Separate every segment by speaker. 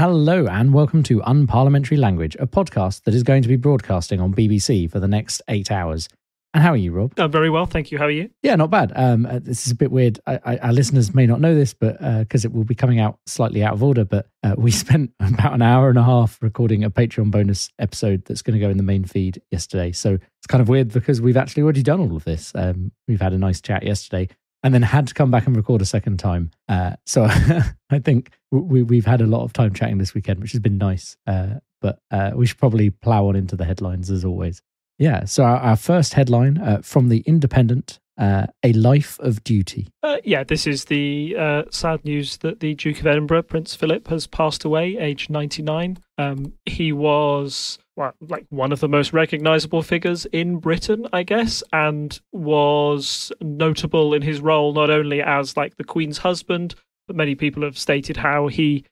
Speaker 1: Hello and welcome to Unparliamentary Language, a podcast that is going to be broadcasting on BBC for the next 8 hours. And how are you, Rob?
Speaker 2: I'm very well, thank you. How are you?
Speaker 1: Yeah, not bad. This is a bit weird. Our listeners may not know this, but because it will be coming out slightly out of order, but we spent about an hour and a half recording a Patreon bonus episode that's going to go in the main feed yesterday. So it's kind of weird because we've actually already done all of this. We've had a nice chat yesterday and then had to come back and record a second time. So I think we've had a lot of time chatting this weekend, which has been nice. But we should probably plow on into the headlines as always. Yeah, so our first headline from The Independent, A Life of Duty.
Speaker 2: This is the sad news that the Duke of Edinburgh, Prince Philip, has passed away, aged 99. He was one of the most recognisable figures in Britain, I guess, and was notable in his role not only as like the Queen's husband, but many people have stated how he,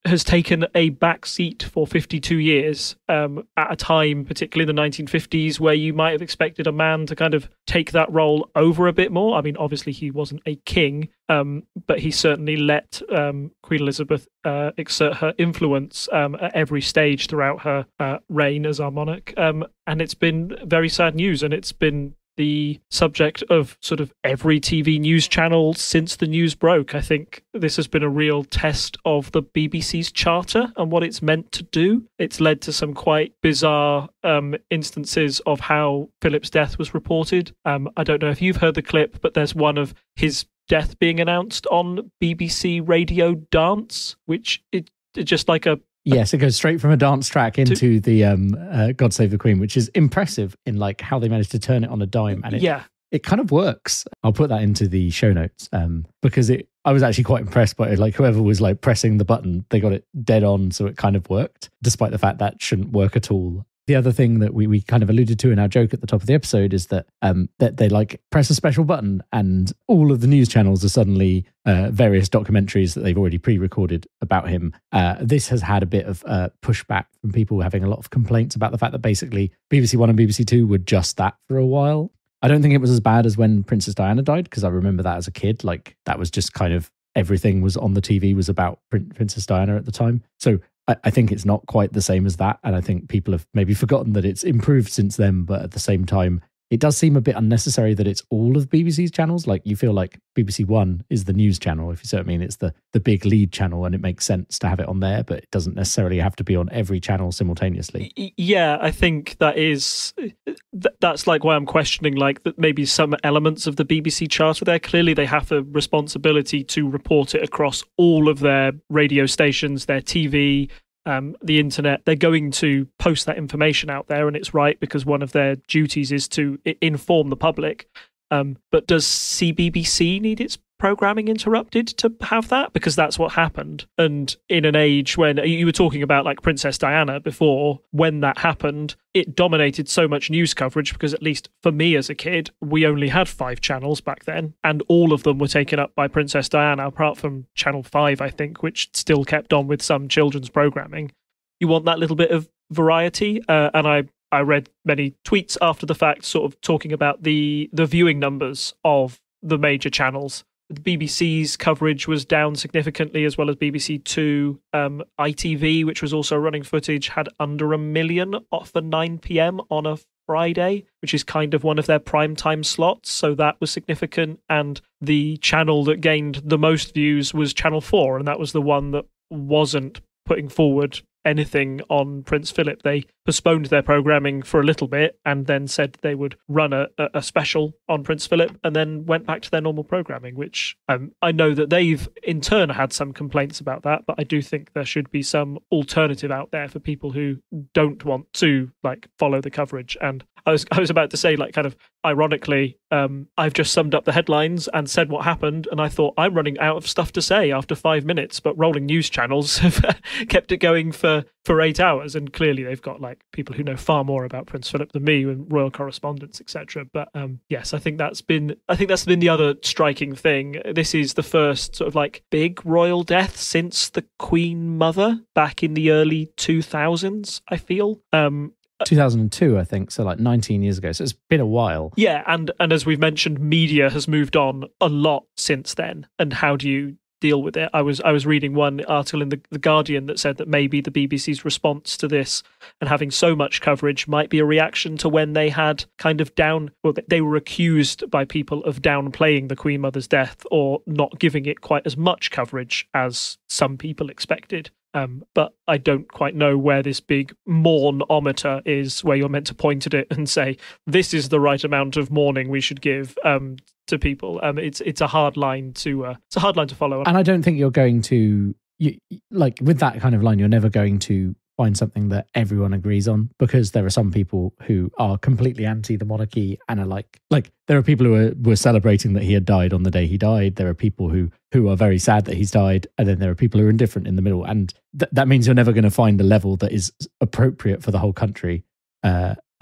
Speaker 2: has taken a back seat for 52 years at a time, particularly in the 1950s, where you might have expected a man to kind of take that role over a bit more. I mean, obviously he wasn't a king, but he certainly let Queen Elizabeth exert her influence at every stage throughout her reign as our monarch. And it's been very sad news, and it's been the subject of sort of every TV news channel since the news broke. I think this has been a real test of the BBC's charter and what it's meant to do. It's led to some quite bizarre instances of how Philip's death was reported. I don't know if you've heard the clip, but there's one of his death being announced on BBC Radio Dance, which it just like a...
Speaker 1: Yes, it goes straight from a dance track into the God Save the Queen, which is impressive in like how they managed to turn it on a dime. And it kind of works. I'll put that into the show notes because I was actually quite impressed by it. Like whoever was like pressing the button, they got it dead on. So it kind of worked, despite the fact that shouldn't work at all. The other thing that we kind of alluded to in our joke at the top of the episode is that that they like press a special button and all of the news channels are suddenly various documentaries that they've already pre-recorded about him. This has had a bit of pushback from people having a lot of complaints about the fact that basically BBC One and BBC Two were just that for a while. I don't think it was as bad as when Princess Diana died, because I remember that as a kid. Like that was just kind of everything was on the TV was about Princess Diana at the time. So I think it's not quite the same as that. And I think people have maybe forgotten that it's improved since then. But at the same time, it does seem a bit unnecessary that it's all of BBC's channels. Like you feel like BBC One is the news channel, if you see what I mean. It's the big lead channel and it makes sense to have it on there, but it doesn't necessarily have to be on every channel simultaneously.
Speaker 2: Yeah, I think that's like why I'm questioning like that maybe some elements of the BBC charter there. Clearly they have a responsibility to report it across all of their radio stations, their TV, the internet. They're going to post that information out there, and it's right because one of their duties is to inform the public. But does CBBC need its programming interrupted to have that? Because that's what happened. And in an age when you were talking about like Princess Diana before, when that happened, it dominated so much news coverage because at least for me as a kid, we only had 5 channels back then, and all of them were taken up by Princess Diana, apart from Channel 5, I think, which still kept on with some children's programming. You want that little bit of variety, and I read many tweets after the fact sort of talking about the viewing numbers of the major channels. The BBC's coverage was down significantly, as well as BBC Two. ITV, which was also running footage, had under 1 million for 9 p.m. on a Friday, which is kind of one of their prime time slots. So that was significant. And the channel that gained the most views was Channel 4, and that was the one that wasn't putting forward anything on Prince Philip. They postponed their programming for a little bit and then said they would run a special on Prince Philip and then went back to their normal programming, which I know that they've in turn had some complaints about that, but I do think there should be some alternative out there for people who don't want to like follow the coverage. And I was about to say, like, kind of ironically, I've just summed up the headlines and said what happened, and I thought I'm running out of stuff to say after 5 minutes, but rolling news channels have kept it going for 8 hours, and clearly they've got like people who know far more about Prince Philip than me and royal correspondence, etc. But yes, I think that's been the other striking thing. This is the first sort of like big royal death since the Queen Mother back in the early 2000s, I feel.
Speaker 1: 2002, I think, so like 19 years ago. So it's been a while.
Speaker 2: Yeah, and as we've mentioned, media has moved on a lot since then. And how do you deal with it. I was reading one article in the Guardian that said that maybe the BBC's response to this and having so much coverage might be a reaction to when they had kind of they were accused by people of downplaying the Queen Mother's death or not giving it quite as much coverage as some people expected. But I don't quite know where this big mourn-ometer is, where you're meant to point at it and say, this is the right amount of mourning we should give to people. It's a hard line to follow.
Speaker 1: And I don't think you're going to, with that kind of line, you're never going to find something that everyone agrees on, because there are some people who are completely anti the monarchy and are like there are people who were celebrating that he had died on the day he died. There are people who are very sad that he's died, and then there are people who are indifferent in the middle. And that means you're never going to find the level that is appropriate for the whole country.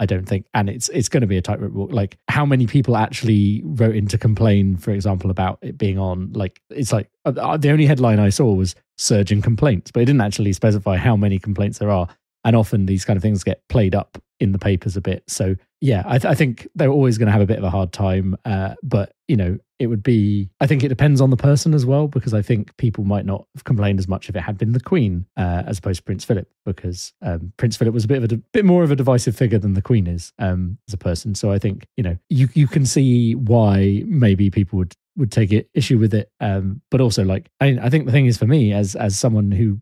Speaker 1: I don't think. And it's going to be a tightrope walk. Like, how many people actually wrote in to complain, for example, about it being on? Like, it's like the only headline I saw was surge in complaints, but it didn't actually specify how many complaints there are. And often these kind of things get played up in the papers a bit. So yeah, I think they're always going to have a bit of a hard time. But, it would be, I think it depends on the person as well, because I think people might not have complained as much if it had been the Queen as opposed to Prince Philip, because Prince Philip was a bit more of a divisive figure than the Queen is as a person. So I think, you can see why maybe people would take issue with it. But also, I think the thing is, for me, as someone who,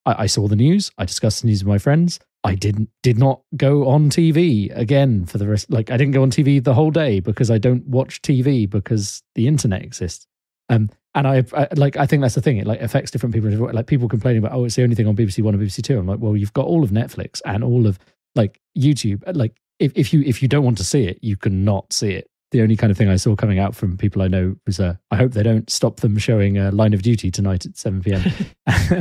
Speaker 1: I saw the news, I discussed the news with my friends. I did not go on TV again for the rest. I didn't go on TV the whole day because I don't watch TV because the internet exists. And I think that's the thing. It affects different people. Like, people complaining about, it's the only thing on BBC One and BBC Two. I'm like, well, you've got all of Netflix and all of YouTube. If you don't want to see it, you can not see it. The only kind of thing I saw coming out from people I know was, I hope they don't stop them showing Line of Duty tonight at 7 p.m.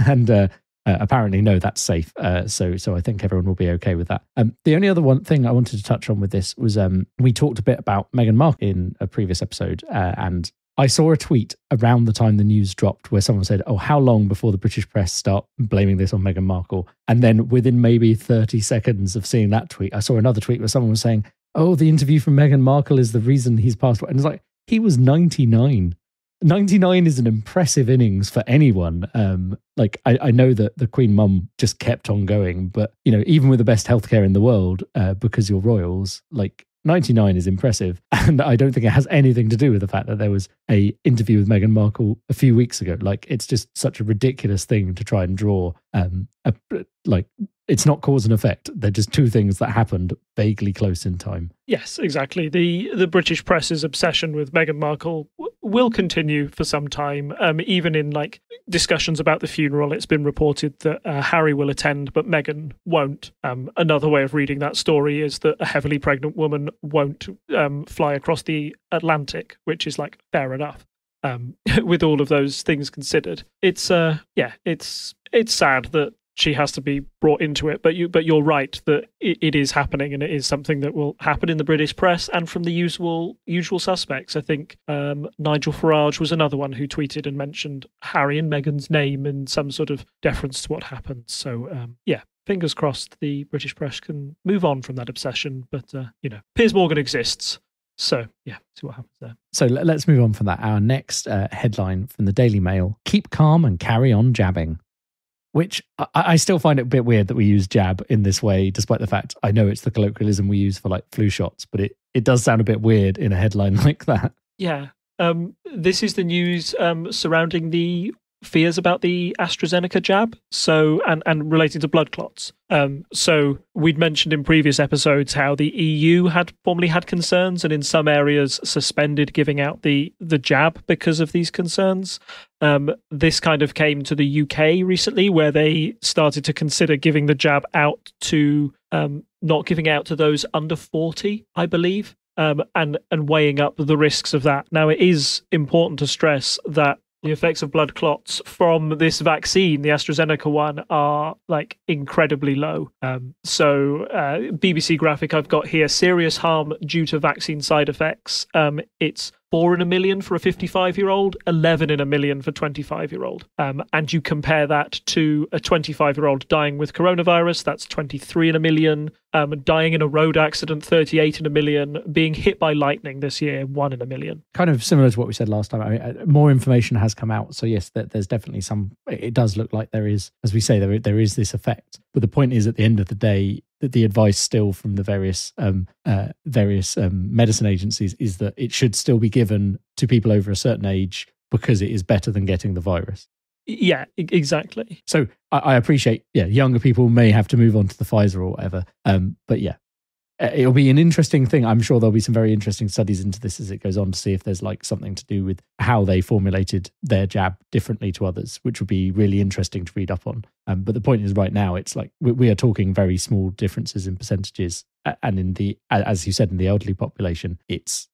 Speaker 1: And apparently, no, that's safe. So I think everyone will be okay with that. The only other one thing I wanted to touch on with this was we talked a bit about Meghan Markle in a previous episode, and I saw a tweet around the time the news dropped where someone said, how long before the British press start blaming this on Meghan Markle? And then within maybe 30 seconds of seeing that tweet, I saw another tweet where someone was saying, the interview from Meghan Markle is the reason he's passed away. And it's like, he was 99. 99 is an impressive innings for anyone. I know that the Queen Mum just kept on going, but, even with the best healthcare in the world, because you're royals, 99 is impressive. And I don't think it has anything to do with the fact that there was a interview with Meghan Markle a few weeks ago. It's just such a ridiculous thing to try and draw. It's not cause and effect. They're just two things that happened vaguely close in time.
Speaker 2: Yes, exactly. The British press's obsession with Meghan Markle will continue for some time. Even in discussions about the funeral, it's been reported that Harry will attend, but Meghan won't. Another way of reading that story is that a heavily pregnant woman won't fly across the Atlantic, which is fair enough. With all of those things considered, it's sad that she has to be brought into it, but you're right that it is happening, and it is something that will happen in the British press and from the usual suspects. I think Nigel Farage was another one who tweeted and mentioned Harry and Meghan's name in some sort of deference to what happened. So fingers crossed the British press can move on from that obsession. But Piers Morgan exists. So, see what happens there.
Speaker 1: So let's move on from that. Our next headline from the Daily Mail: keep calm and carry on jabbing. Which I still find it a bit weird that we use jab in this way, despite the fact I know it's the colloquialism we use for flu shots, but it does sound a bit weird in a headline like that.
Speaker 2: Yeah. This is the news surrounding the fears about the AstraZeneca jab, so and relating to blood clots. So we'd mentioned in previous episodes how the EU had formerly had concerns and in some areas suspended giving out the jab because of these concerns. This kind of came to the UK recently, where they started to consider giving the jab out to not giving out to those under 40, I believe, and weighing up the risks of that. Now, it is important to stress that the effects of blood clots from this vaccine, the AstraZeneca one, are incredibly low. BBC graphic I've got here: serious harm due to vaccine side effects. It's 4 in a million for a 55-year-old, 11 in a million for 25-year-old. And you compare that to a 25-year-old dying with coronavirus, that's 23 in a million. dying in a road accident, 38 in a million, being hit by lightning this year, 1 in a million.
Speaker 1: Kind of similar to what we said last time. I mean, more information has come out. So yes, there's definitely it does look like there is, as we say, there is this effect. But the point is, at the end of the day, that the advice still from the various medicine agencies is that it should still be given to people over a certain age because it is better than getting the virus.
Speaker 2: Yeah, exactly.
Speaker 1: So I appreciate, younger people may have to move on to the Pfizer or whatever. But yeah, it'll be an interesting thing. I'm sure there'll be some very interesting studies into this as it goes on to see if there's like something to do with how they formulated their jab differently to others, which would be really interesting to read up on. But the point is, right now, it's like we are talking very small differences in percentages. And in the, as you said, in the elderly population,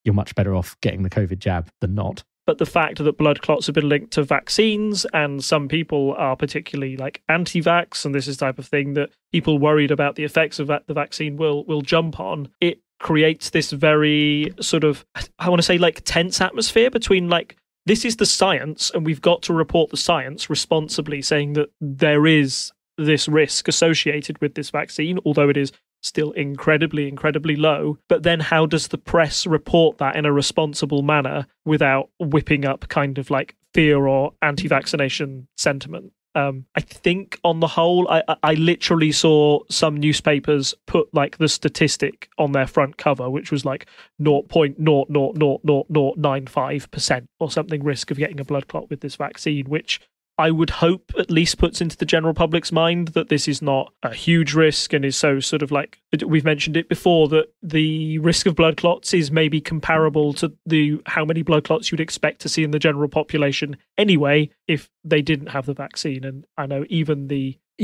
Speaker 1: you're much better off getting the COVID jab than not.
Speaker 2: But the fact that blood clots have been linked to vaccines, and some people are particularly like anti-vax, and this is the type of thing that people worried about the effects of the vaccine will jump on, it creates this very sort of, I want to say, like tense atmosphere between like, this is the science and we've got to report the science responsibly, saying that there is this risk associated with this vaccine, although it is still incredibly low. But then how does the press report that in a responsible manner without whipping up kind of like fear or anti-vaccination sentiment? I think on the whole, I literally saw some newspapers put like the statistic on their front cover, which was like 0.0000095% or something risk of getting a blood clot with this vaccine, which I would hope at least puts into the general public's mind that this is not a huge risk and is so sort of like, we've mentioned it before, that the risk of blood clots is maybe comparable to how many blood clots you'd expect to see in the general population anyway if they didn't have the vaccine. And I know even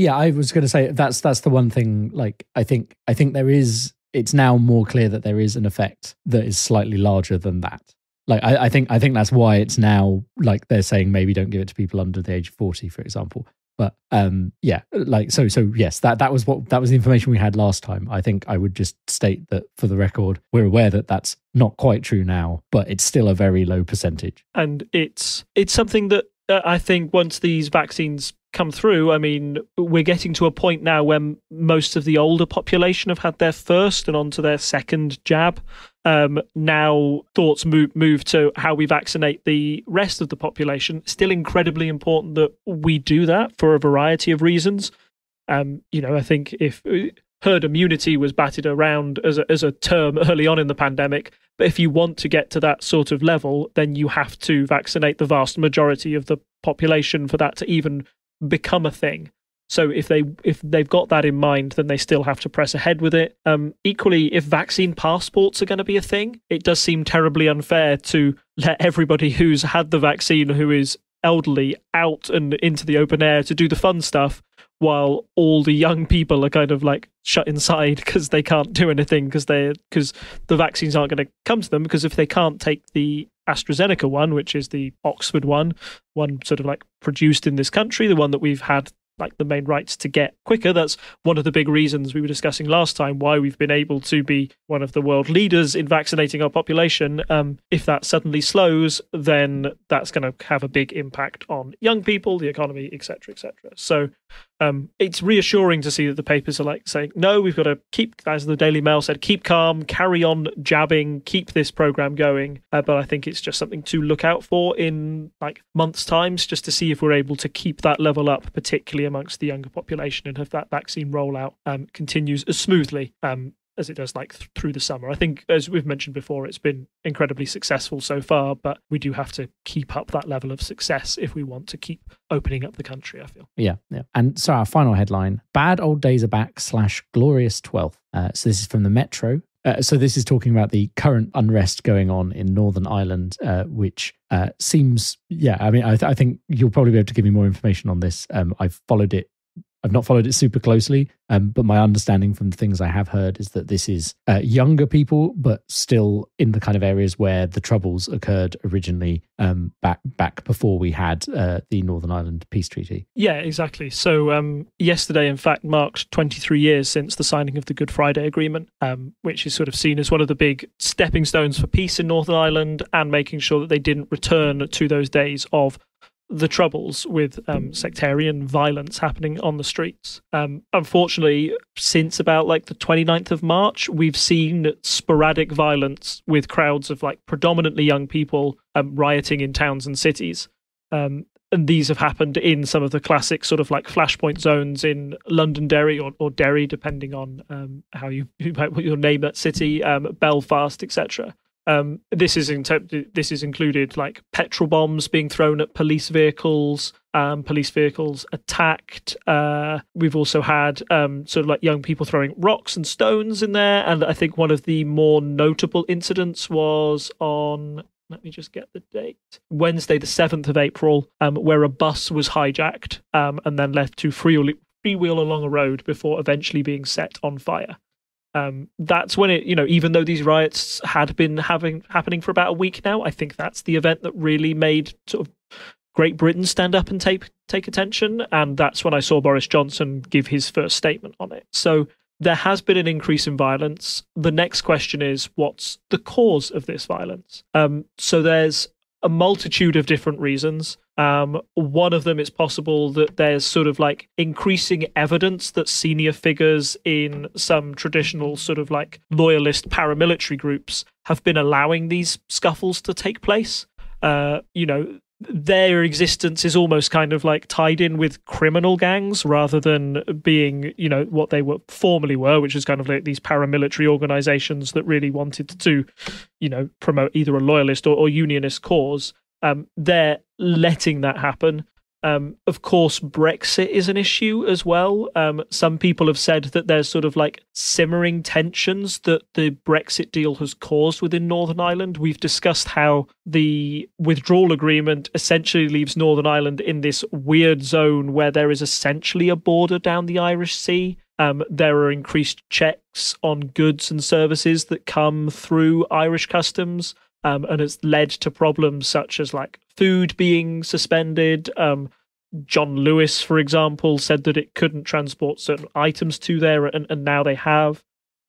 Speaker 1: I was going to say that's the one thing, like I think it's now more clear that there is an effect that is slightly larger than that. Like I think that's why it's now like they're saying maybe don't give it to people under the age of 40, for example. But like so yes, that was the information we had last time. I think I would just state that for the record, we're aware that that's not quite true now, but it's still a very low percentage.
Speaker 2: And it's something that I think once these vaccines come through, I mean, we're getting to a point now when most of the older population have had their first and onto their second jab. Now thoughts move to how we vaccinate the rest of the population. Still incredibly important that we do that for a variety of reasons. I think if herd immunity was batted around as a term early on in the pandemic, but if you want to get to that sort of level, then you have to vaccinate the vast majority of the population for that to even become a thing. So if they've got that in mind, then they still have to press ahead with it. Equally, if vaccine passports are going to be a thing, it does seem terribly unfair to let everybody who's had the vaccine, who is elderly, out and into the open air to do the fun stuff, while all the young people are kind of like shut inside because they can't do anything because the vaccines aren't going to come to them, because if they can't take the AstraZeneca one, which is the Oxford one sort of like produced in this country, the one that we've had like the main rights to get quicker. That's one of the big reasons we were discussing last time why we've been able to be one of the world leaders in vaccinating our population. If that suddenly slows, then that's going to have a big impact on young people, the economy, etc., etc. So it's reassuring to see that the papers are like saying, no, we've got to keep, as the Daily Mail said, keep calm, carry on jabbing, keep this program going. But I think it's just something to look out for in like months' times, just to see if we're able to keep that level up, particularly amongst the younger population, and if that vaccine rollout continues as smoothly as it does like through the summer. I think, as we've mentioned before, it's been incredibly successful so far, but we do have to keep up that level of success if we want to keep opening up the country, I feel.
Speaker 1: Yeah. And so our final headline, Bad Old Days Are Back / Glorious 12th. So this is from the Metro. So this is talking about the current unrest going on in Northern Ireland, which seems, I mean, I think you'll probably be able to give me more information on this. I've not followed it super closely, but my understanding from the things I have heard is that this is younger people, but still in the kind of areas where the troubles occurred originally, back before we had the Northern Ireland Peace Treaty.
Speaker 2: Yeah, exactly. So yesterday, in fact, marked 23 years since the signing of the Good Friday Agreement, which is sort of seen as one of the big stepping stones for peace in Northern Ireland and making sure that they didn't return to those days of the troubles with sectarian violence happening on the streets. Unfortunately, since about like the 29th of March, we've seen sporadic violence with crowds of like predominantly young people rioting in towns and cities. And these have happened in some of the classic sort of like flashpoint zones in Londonderry or Derry, depending on how you name that city, Belfast, etc. This is included like petrol bombs being thrown at police vehicles attacked. We've also had sort of like young people throwing rocks and stones in there. And I think one of the more notable incidents was on, let me just get the date, Wednesday, the 7th of April, where a bus was hijacked and then left to freewheel along a road before eventually being set on fire. That's when it, even though these riots had been happening for about a week now, I think that's the event that really made sort of Great Britain stand up and take attention. And that's when I saw Boris Johnson give his first statement on it. So there has been an increase in violence. The next question is, what's the cause of this violence? So there's a multitude of different reasons. One of them is possible that there's sort of like increasing evidence that senior figures in some traditional sort of like loyalist paramilitary groups have been allowing these scuffles to take place. Their existence is almost kind of like tied in with criminal gangs rather than being, what they formerly were, which is kind of like these paramilitary organizations that really wanted to, promote either a loyalist or unionist cause. They're letting that happen. Of course, Brexit is an issue as well. Some people have said that there's sort of like simmering tensions that the Brexit deal has caused within Northern Ireland. We've discussed how the withdrawal agreement essentially leaves Northern Ireland in this weird zone where there is essentially a border down the Irish Sea. There are increased checks on goods and services that come through Irish customs. And it's led to problems such as like food being suspended. John Lewis, for example, said that it couldn't transport certain items to there, and now they have.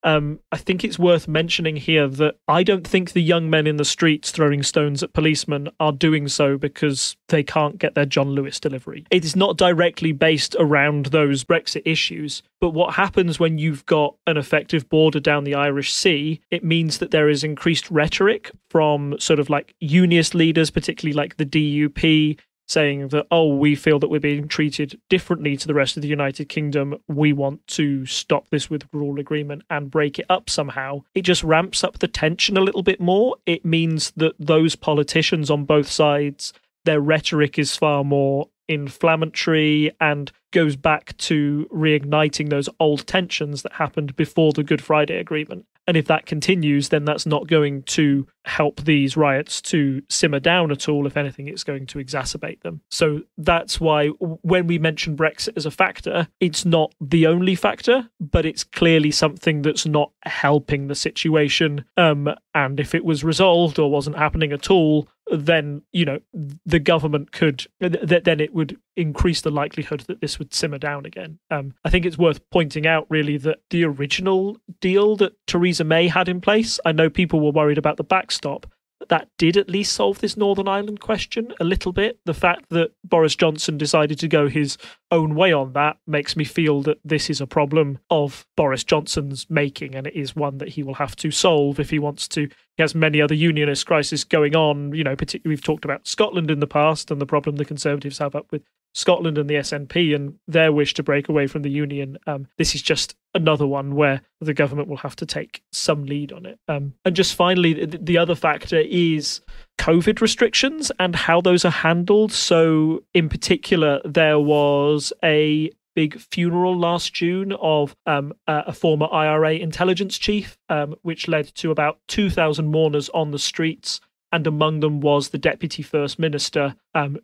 Speaker 2: I think it's worth mentioning here that I don't think the young men in the streets throwing stones at policemen are doing so because they can't get their John Lewis delivery. It is not directly based around those Brexit issues, but what happens when you've got an effective border down the Irish Sea, it means that there is increased rhetoric from sort of like unionist leaders, particularly like the DUP, saying that, we feel that we're being treated differently to the rest of the United Kingdom. We want to stop this withdrawal agreement and break it up somehow. It just ramps up the tension a little bit more. It means that those politicians on both sides, their rhetoric is far more inflammatory and goes back to reigniting those old tensions that happened before the Good Friday Agreement. And if that continues, then that's not going to help these riots to simmer down at all. If anything, it's going to exacerbate them. So that's why when we mention Brexit as a factor, it's not the only factor, but it's clearly something that's not helping the situation. And if it was resolved or wasn't happening at all, then, the government could, then it would increase the likelihood that this would simmer down again. I think it's worth pointing out, really, that the original deal that Theresa May had in place, I know people were worried about the backstop, but that did at least solve this Northern Ireland question a little bit. The fact that Boris Johnson decided to go his own way on that makes me feel that this is a problem of Boris Johnson's making, and it is one that he will have to solve if he wants to. He has many other unionist crises going on, particularly we've talked about Scotland in the past and the problem the Conservatives have up with Scotland and the SNP and their wish to break away from the union. This is just another one where the government will have to take some lead on it. And just finally, the other factor is COVID restrictions and how those are handled. So in particular, there was a big funeral last June of a former IRA intelligence chief, which led to about 2,000 mourners on the streets. And among them was the Deputy First Minister,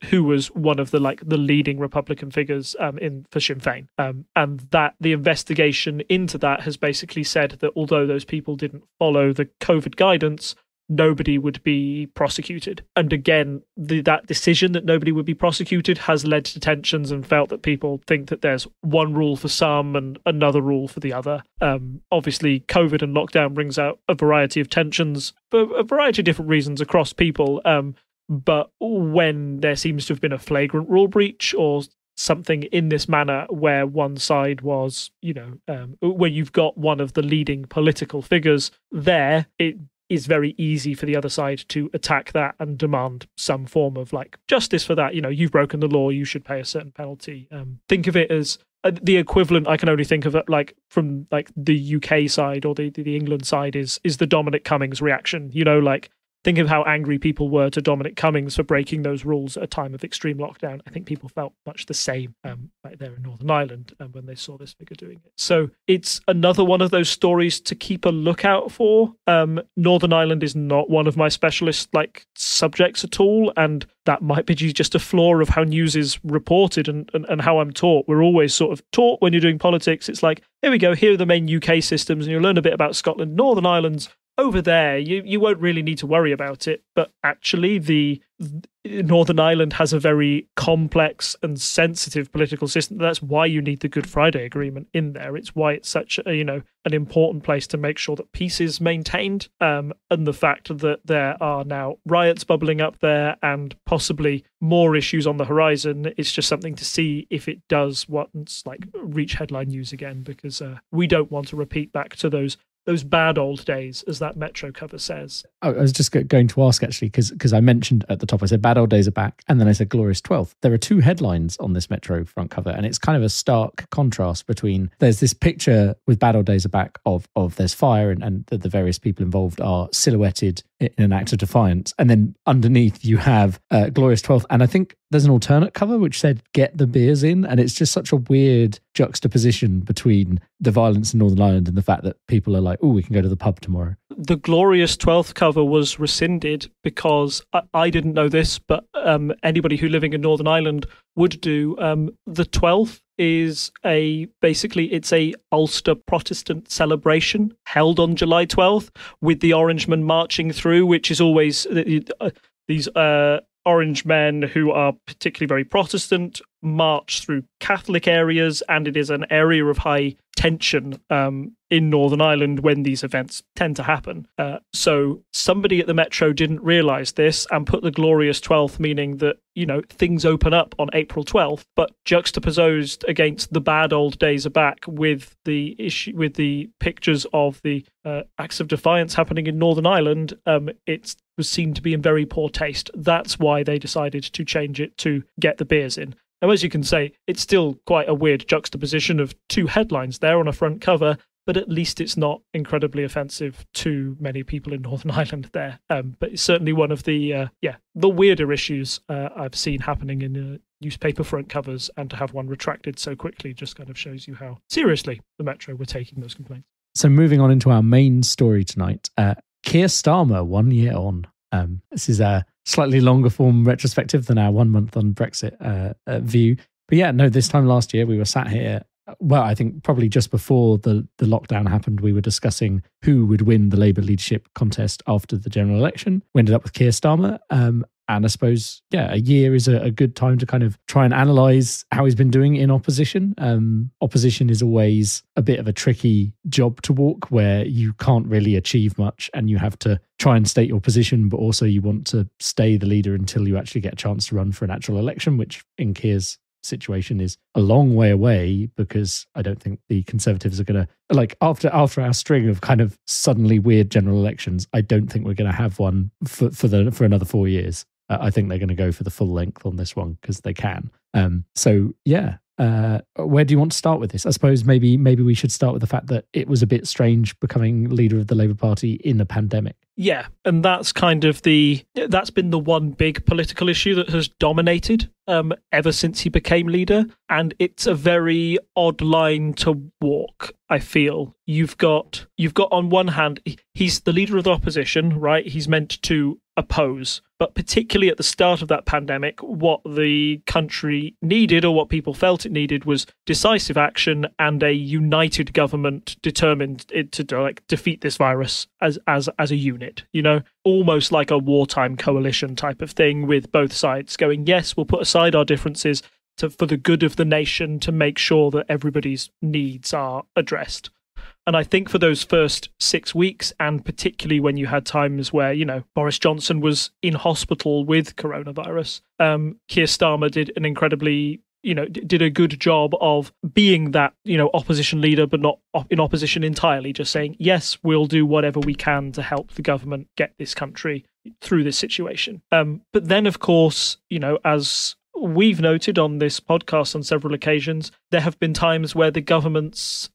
Speaker 2: who was one of the leading Republican figures for Sinn Féin. And that the investigation into that has basically said that although those people didn't follow the COVID guidance, nobody would be prosecuted. And again, that decision that nobody would be prosecuted has led to tensions and felt that people think that there's one rule for some and another rule for the other. Obviously, COVID and lockdown brings out a variety of tensions for a variety of different reasons across people. But when there seems to have been a flagrant rule breach or something in this manner where one side was, where you've got one of the leading political figures there, it is very easy for the other side to attack that and demand some form of justice for that. You've broken the law, you should pay a certain penalty. Think of it as the equivalent. I can only think of it from the UK side or the England side is the Dominic Cummings reaction. Think of how angry people were to Dominic Cummings for breaking those rules at a time of extreme lockdown. I think people felt much the same right there in Northern Ireland when they saw this figure doing it. So it's another one of those stories to keep a lookout for. Northern Ireland is not one of my specialist subjects at all, and that might be just a flaw of how news is reported and how I'm taught. We're always sort of taught when you're doing politics. It's like, here we go, here are the main UK systems, and you'll learn a bit about Scotland. Northern Ireland's over there, you won't really need to worry about it. But actually, the Northern Ireland has a very complex and sensitive political system. That's why you need the Good Friday Agreement in there. It's why it's such an important place to make sure that peace is maintained. And the fact that there are now riots bubbling up there and possibly more issues on the horizon, it's just something to see if it does once reach headline news again, because we don't want to repeat back to those bad old days, as that Metro cover says. I
Speaker 1: was just going to ask, actually, because I mentioned at the top, I said bad old days are back, and then I said glorious 12th. There are two headlines on this Metro front cover, and it's kind of a stark contrast between, there's this picture with bad old days are back of there's fire and the various people involved are silhouetted in an act of defiance, and then underneath you have glorious 12th, and I think there's an alternate cover which said get the beers in, and it's just such a weird juxtaposition between the violence in Northern Ireland and the fact that people are like, oh, we can go to the pub tomorrow.
Speaker 2: The glorious 12th cover was rescinded because I didn't know this, but anybody who living in Northern Ireland would do. The 12th is it's a Ulster Protestant celebration held on July 12th with the Orangemen marching through, which is always these Orange men who are particularly very Protestant march through Catholic areas, and it is an area of high tension in Northern Ireland when these events tend to happen. So somebody at the Metro didn't realise this and put the glorious 12th, meaning that things open up on April 12th, but juxtaposed against the bad old days are back with the pictures of the acts of defiance happening in Northern Ireland. It was seen to be in very poor taste. That's why they decided to change it to get the beers in. Now, as you can say, it's still quite a weird juxtaposition of two headlines there on a front cover, but at least it's not incredibly offensive to many people in Northern Ireland there. But it's certainly one of the weirder issues I've seen happening in newspaper front covers, and to have one retracted so quickly just kind of shows you how seriously the Metro were taking those complaints.
Speaker 1: So moving on into our main story tonight, Keir Starmer 1 year on. This is a slightly longer form retrospective than our 1 month on Brexit view. But this time last year we were sat here. Well, I think probably just before the lockdown happened, we were discussing who would win the Labour leadership contest after the general election. We ended up with Keir Starmer. And I suppose, a year is a good time to kind of try and analyse how he's been doing in opposition. Opposition is always a bit of a tricky job to walk, where you can't really achieve much and you have to try and state your position, but also you want to stay the leader until you actually get a chance to run for an actual election, which in Keir's situation is a long way away, because I don't think the Conservatives are going to, after our string of kind of suddenly weird general elections, I don't think we're going to have one for another 4 years. I think they're going to go for the full length on this one because they can. Where do you want to start with this? I suppose maybe we should start with the fact that it was a bit strange becoming leader of the Labour Party in a pandemic.
Speaker 2: Yeah, and that's kind of that's been the one big political issue that has dominated ever since he became leader, and it's a very odd line to walk, I feel. You've got on one hand, he's the leader of the opposition, right? He's meant to oppose, but particularly at the start of that pandemic, what the country needed, or what people felt it needed, was decisive action and a united government determined to defeat this virus as a unit, almost like a wartime coalition type of thing, with both sides going, yes, we'll put aside our differences for the good of the nation to make sure that everybody's needs are addressed. And I think for those first 6 weeks, and particularly when you had times where, Boris Johnson was in hospital with coronavirus, Keir Starmer did an incredibly did a good job of being that, opposition leader, but not in opposition entirely, just saying, yes, we'll do whatever we can to help the government get this country through this situation. But then, of course, as we've noted on this podcast on several occasions, there have been times where the government's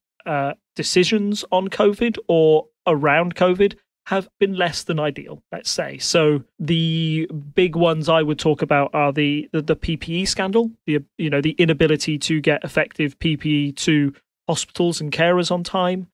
Speaker 2: decisions on COVID or around COVID have been less than ideal, let's say. So the big ones I would talk about are the PPE scandal, the inability to get effective PPE to hospitals and carers on time,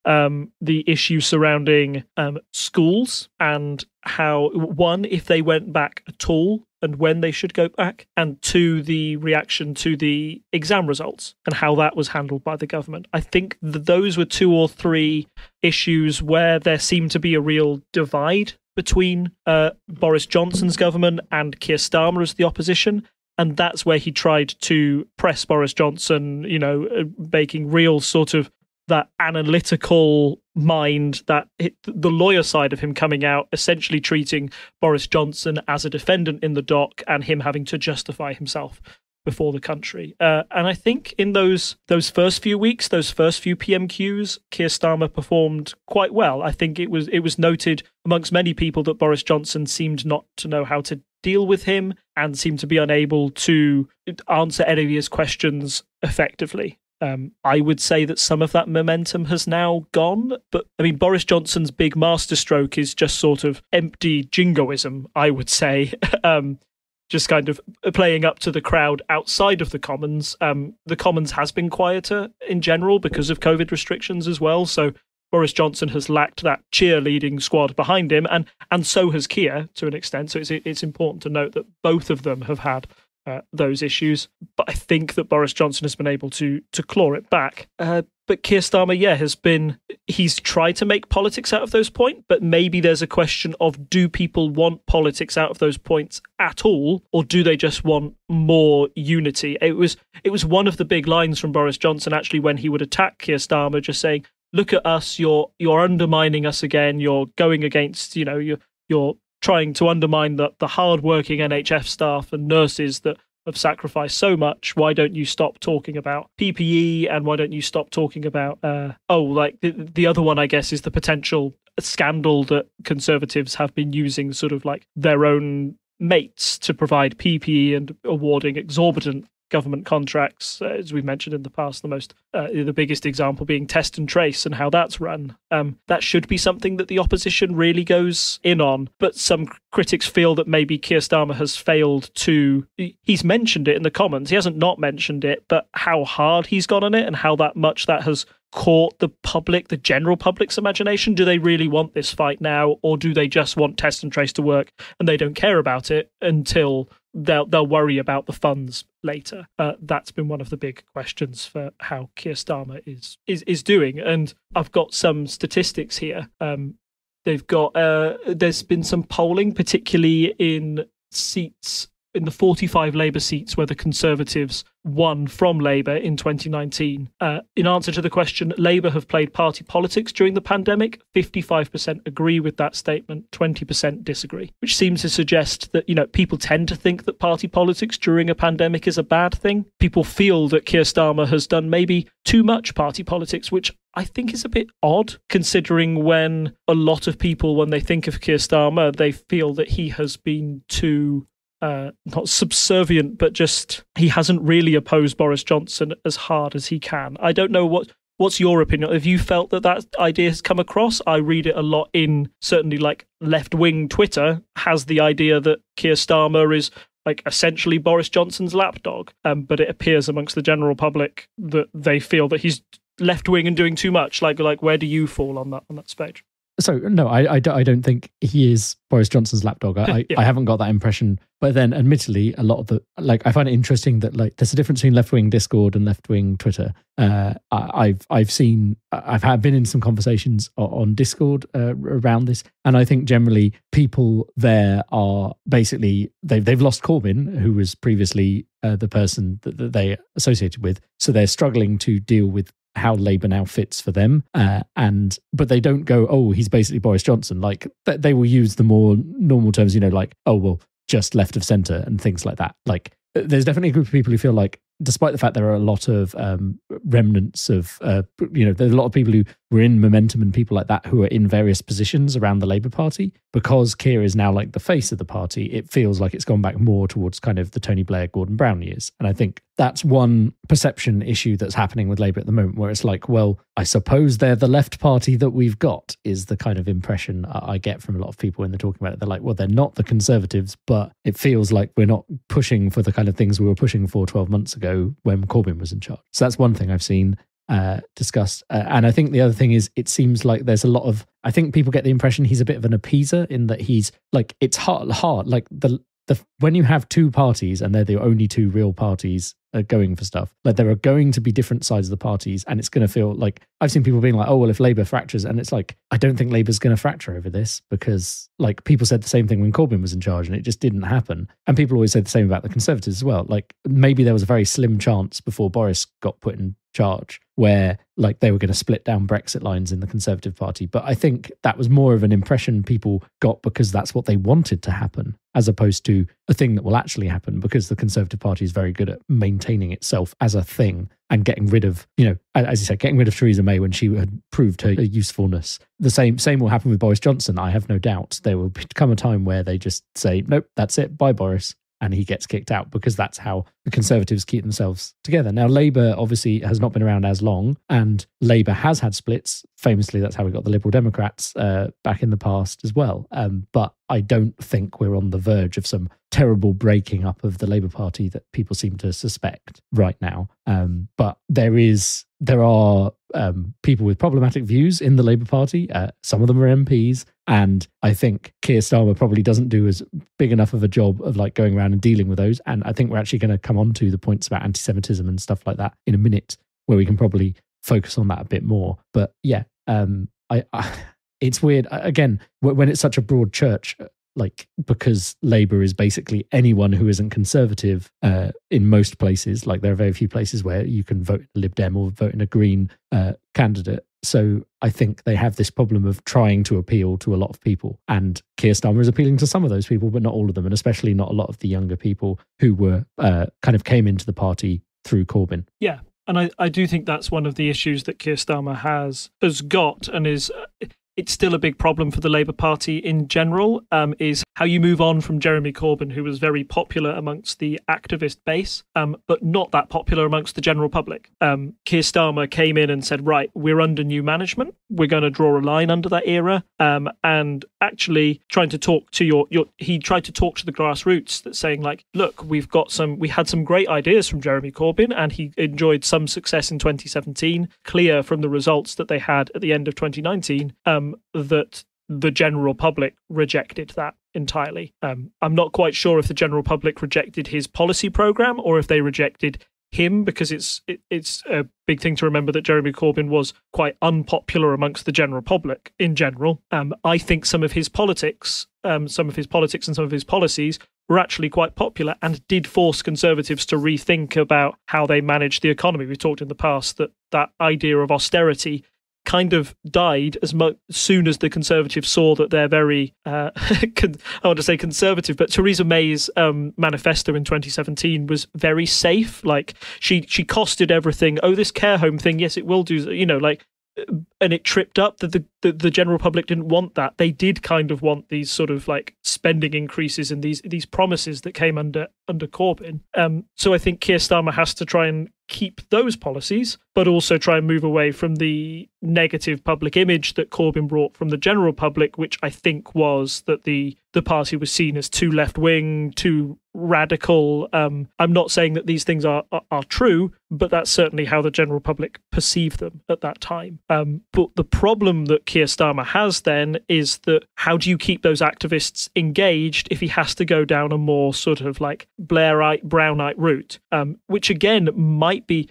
Speaker 2: the issue surrounding schools and how, one, if they went back at all and when they should go back, and two, the reaction to the exam results and how that was handled by the government. I think those were 2 or 3 issues where there seemed to be a real divide between Boris Johnson's government and Keir Starmer as the opposition. And that's where he tried to press Boris Johnson, making real sort of that analytical mind, that the lawyer side of him coming out, essentially treating Boris Johnson as a defendant in the dock and him having to justify himself before the country. And I think in those first few weeks, those first few PMQs, Keir Starmer performed quite well. I think it was noted amongst many people that Boris Johnson seemed not to know how to deal with him and seemed to be unable to answer any of his questions effectively. I would say that some of that momentum has now gone, but I mean, Boris Johnson's big masterstroke is just sort of empty jingoism, I would say. Just kind of playing up to the crowd outside of the Commons. The Commons has been quieter in general because of COVID restrictions as well. So Boris Johnson has lacked that cheerleading squad behind him, and so has Keir to an extent. So it's important to note that both of them have had those issues. But I think that Boris Johnson has been able to claw it back. But Keir Starmer, he's tried to make politics out of those points, but maybe there's a question of, do people want politics out of those points at all, or do they just want more unity? It was one of the big lines from Boris Johnson, actually, when he would attack Keir Starmer, just saying, look at us, you're undermining us again, you're going against, you're trying to undermine the hard-working NHS staff and nurses that have sacrificed so much. Why don't you stop talking about PPE, and why don't you stop talking about the other one, I guess, is the potential scandal that Conservatives have been using sort of like their own mates to provide PPE and awarding exorbitant government contracts, as we've mentioned in the past, the biggest example being test and trace and how that's run. That should be something that the opposition really goes in on, but some critics feel that maybe Keir Starmer has failed to... He's mentioned it in the Commons, he hasn't not mentioned it, but how hard he's gone on it and how that much that has caught the general public's imagination. Do they really want this fight now, or do they just want test and trace to work and they don't care about it until they'll worry about the funds later? That's been one of the big questions for how Keir Starmer is doing. And I've got some statistics here. They've got there's been some polling, particularly in seats, in the 45 Labour seats where the Conservatives won from Labour in 2019. In answer to the question, Labour have played party politics during the pandemic, 55% agree with that statement, 20% disagree, which seems to suggest that, people tend to think that party politics during a pandemic is a bad thing. People feel that Keir Starmer has done maybe too much party politics, which I think is a bit odd, considering when a lot of people, when they think of Keir Starmer, they feel that he has been too... not subservient, but just he hasn't really opposed Boris Johnson as hard as he can. I don't know what's your opinion. Have you felt that idea has come across? I read it a lot in certainly like left-wing Twitter has the idea that Keir Starmer is like essentially Boris Johnson's lapdog, but it appears amongst the general public that they feel that he's left-wing and doing too much. Like where do you fall on that spectrum?
Speaker 1: So, no, I don't think he is Boris Johnson's lapdog. I haven't got that impression. But then, admittedly, a lot of I find it interesting that there's a difference between left-wing Discord and left-wing Twitter. I've been in some conversations on Discord around this, and I think generally people there are basically, they've lost Corbyn, who was previously the person that they associated with. So they're struggling to deal with how Labour now fits for them. But they don't go, oh, he's basically Boris Johnson. Like they will use the more normal terms, like, oh, well, just left of centre and things like that. Like there's definitely a group of people who feel like, despite the fact there are a lot of remnants of, there's a lot of people who were in Momentum and people like that who are in various positions around the Labour Party. Because Keir is now like the face of the party, it feels like it's gone back more towards kind of the Tony Blair, Gordon Brown years. And I think that's one perception issue that's happening with Labour at the moment, where it's like, well, I suppose they're the left party that we've got, is the kind of impression I get from a lot of people when they're talking about it. They're like, well, they're not the Conservatives, but it feels like we're not pushing for the kind of things we were pushing for 12 months ago when Corbyn was in charge. So that's one thing I've seen discussed. And I think the other thing is, it seems like there's a lot of, I think people get the impression he's a bit of an appeaser, in that he's like, it's hard like the when you have two parties and they're the only two real parties going for stuff, like there are going to be different sides of the parties, and it's going to feel like, I've seen people being like, oh, well, if Labour fractures, and it's like, I don't think Labour's going to fracture over this, because like people said the same thing when Corbyn was in charge and it just didn't happen. And people always say the same about the Conservatives as well. Like maybe there was a very slim chance before Boris got put in charge where like they were going to split down Brexit lines in the Conservative Party. But I think that was more of an impression people got because that's what they wanted to happen, as opposed to a thing that will actually happen, because the Conservative Party is very good at maintaining itself as a thing and getting rid of, as you said, getting rid of Theresa May when she had proved her usefulness. The same will happen with Boris Johnson. I have no doubt there will come a time where they just say, nope, that's it, bye Boris, and he gets kicked out, because that's how the Conservatives keep themselves together. Now, Labour obviously has not been around as long, and Labour has had splits. Famously, that's how we got the Liberal Democrats back in the past as well. But I don't think we're on the verge of some terrible breaking up of the Labour Party that people seem to suspect right now. But there are people with problematic views in the Labour Party. Some of them are MPs. And I think Keir Starmer probably doesn't do as big enough of a job of like going around and dealing with those. And I think we're actually going to come on to the points about anti-Semitism and stuff like that in a minute, where we can probably focus on that a bit more. But yeah, it's weird. Again, when it's such a broad church, like, because Labour is basically anyone who isn't Conservative in most places. Like there are very few places where you can vote Lib Dem or vote in a Green candidate. So I think they have this problem of trying to appeal to a lot of people. And Keir Starmer is appealing to some of those people, but not all of them, and especially not a lot of the younger people who were kind of came into the party through Corbyn.
Speaker 2: Yeah. And I do think that's one of the issues that Keir Starmer has got, and is it's still a big problem for the Labour Party in general, is how you move on from Jeremy Corbyn, who was very popular amongst the activist base, but not that popular amongst the general public. Keir Starmer came in and said, right, we're under new management. We're going to draw a line under that era. And actually trying to talk to he tried to talk to the grassroots, that saying like, look, we had some great ideas from Jeremy Corbyn, and he enjoyed some success in 2017, clear from the results that they had at the end of 2019, that the general public rejected that entirely. I'm not quite sure if the general public rejected his policy programme or if they rejected him, because it's a big thing to remember that Jeremy Corbyn was quite unpopular amongst the general public in general. I think some of his politics and some of his policies were actually quite popular and did force Conservatives to rethink about how they manage the economy. We've talked in the past that idea of austerity kind of died as soon as the Conservatives saw that they're very, I want to say conservative, but Theresa May's manifesto in 2017 was very safe. Like she costed everything. Oh, this care home thing, yes, it will do. And it tripped up that the general public didn't want that. They did kind of want these sort of like spending increases and these promises that came under Corbyn. So I think Keir Starmer has to try and keep those policies, but also try and move away from the negative public image that Corbyn brought from the general public, which I think was that the party was seen as too left-wing, too radical. I'm not saying that these things are true, but that's certainly how the general public perceived them at that time. But the problem that Keir Starmer has then is that how do you keep those activists engaged if he has to go down a more sort of like Blairite, Brownite route, which again might be,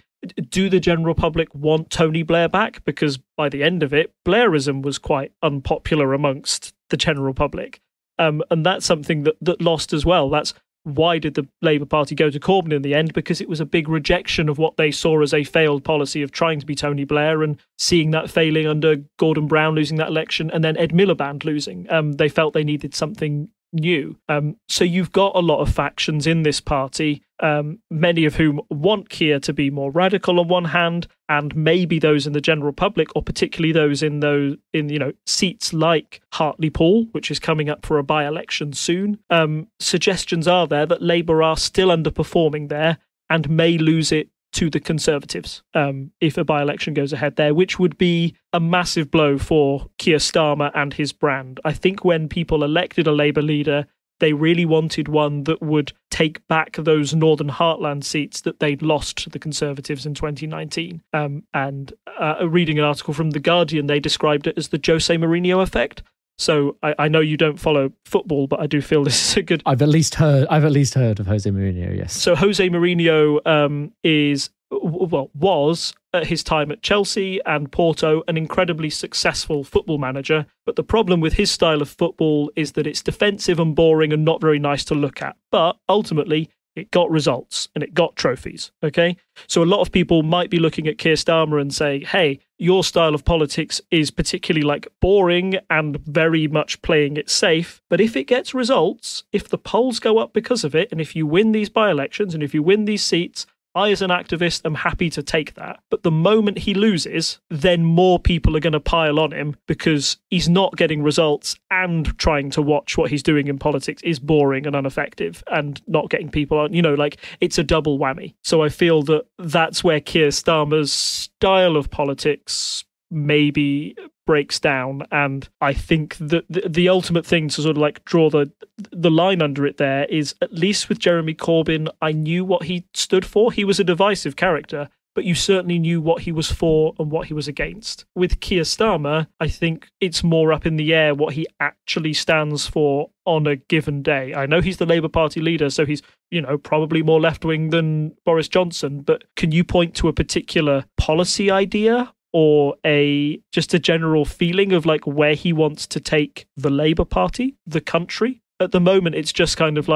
Speaker 2: do the general public want Tony Blair back? Because by the end of it, Blairism was quite unpopular amongst the general public. And that's something that lost as well. That's why did the Labour Party go to Corbyn in the end? Because it was a big rejection of what they saw as a failed policy of trying to be Tony Blair and seeing that failing under Gordon Brown losing that election and then Ed Miliband losing. They felt they needed something new. So you've got a lot of factions in this party, many of whom want Keir to be more radical on one hand, and maybe those in the general public, or particularly those in seats like Hartlepool, which is coming up for a by-election soon. Suggestions are there that Labour are still underperforming there and may lose it to the Conservatives if a by-election goes ahead there, which would be a massive blow for Keir Starmer and his brand. I think when people elected a Labour leader, they really wanted one that would take back those Northern Heartland seats that they'd lost to the Conservatives in 2019. Reading an article from The Guardian, they described it as the Jose Mourinho effect. So I know you don't follow football, but I do feel this is a good.
Speaker 1: I've at least heard of Jose Mourinho. Yes.
Speaker 2: So Jose Mourinho was at his time at Chelsea and Porto an incredibly successful football manager. But the problem with his style of football is that it's defensive and boring and not very nice to look at. But ultimately, it got results and it got trophies, okay? So a lot of people might be looking at Keir Starmer and say, hey, your style of politics is particularly boring and very much playing it safe. But if it gets results, if the polls go up because of it, and if you win these by-elections and if you win these seats, I, as an activist, am happy to take that. But the moment he loses, then more people are going to pile on him because he's not getting results and trying to watch what he's doing in politics is boring and ineffective and not getting people on. It's a double whammy. So I feel that that's where Keir Starmer's style of politics maybe breaks down, and I think that the ultimate thing to sort of draw the line under it there is, at least with Jeremy Corbyn, I knew what he stood for. He was a divisive character, but you certainly knew what he was for and what he was against. With Keir Starmer, I think it's more up in the air what he actually stands for on a given day. I know he's the Labour Party leader, so he's, probably more left-wing than Boris Johnson, but can you point to a particular policy idea or just a general feeling of where he wants to take the Labour Party, the country? At the moment, it's just kind of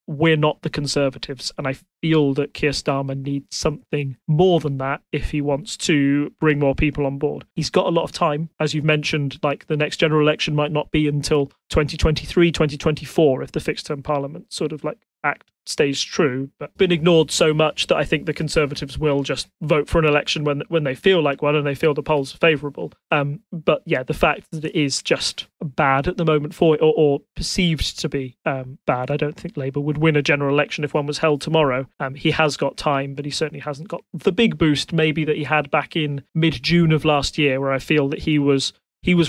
Speaker 2: we're not the Conservatives. And I feel that Keir Starmer needs something more than that if he wants to bring more people on board. He's got a lot of time. As you've mentioned, the next general election might not be until 2023, 2024 if the fixed term parliament sort of act stays true, but been ignored so much that I think the Conservatives will just vote for an election when they feel like one and they feel the polls are favourable. But yeah, the fact that it is just bad at the moment for it, or perceived to be bad. I don't think Labour would win a general election if one was held tomorrow. He has got time, but he certainly hasn't got the big boost maybe that he had back in mid-June of last year, where I feel that he was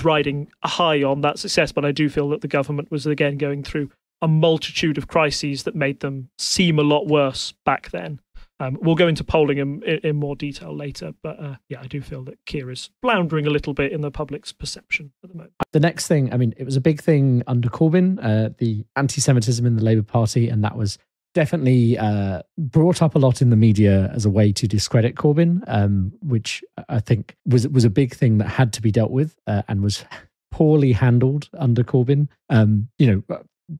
Speaker 2: riding high on that success, but I do feel that the government was again going through a multitude of crises that made them seem a lot worse back then. We'll go into polling in more detail later, but I do feel that Keir is floundering a little bit in the public's perception at the moment.
Speaker 1: The next thing, it was a big thing under Corbyn, the anti-Semitism in the Labour Party, and that was definitely brought up a lot in the media as a way to discredit Corbyn, which I think was a big thing that had to be dealt with and was poorly handled under Corbyn.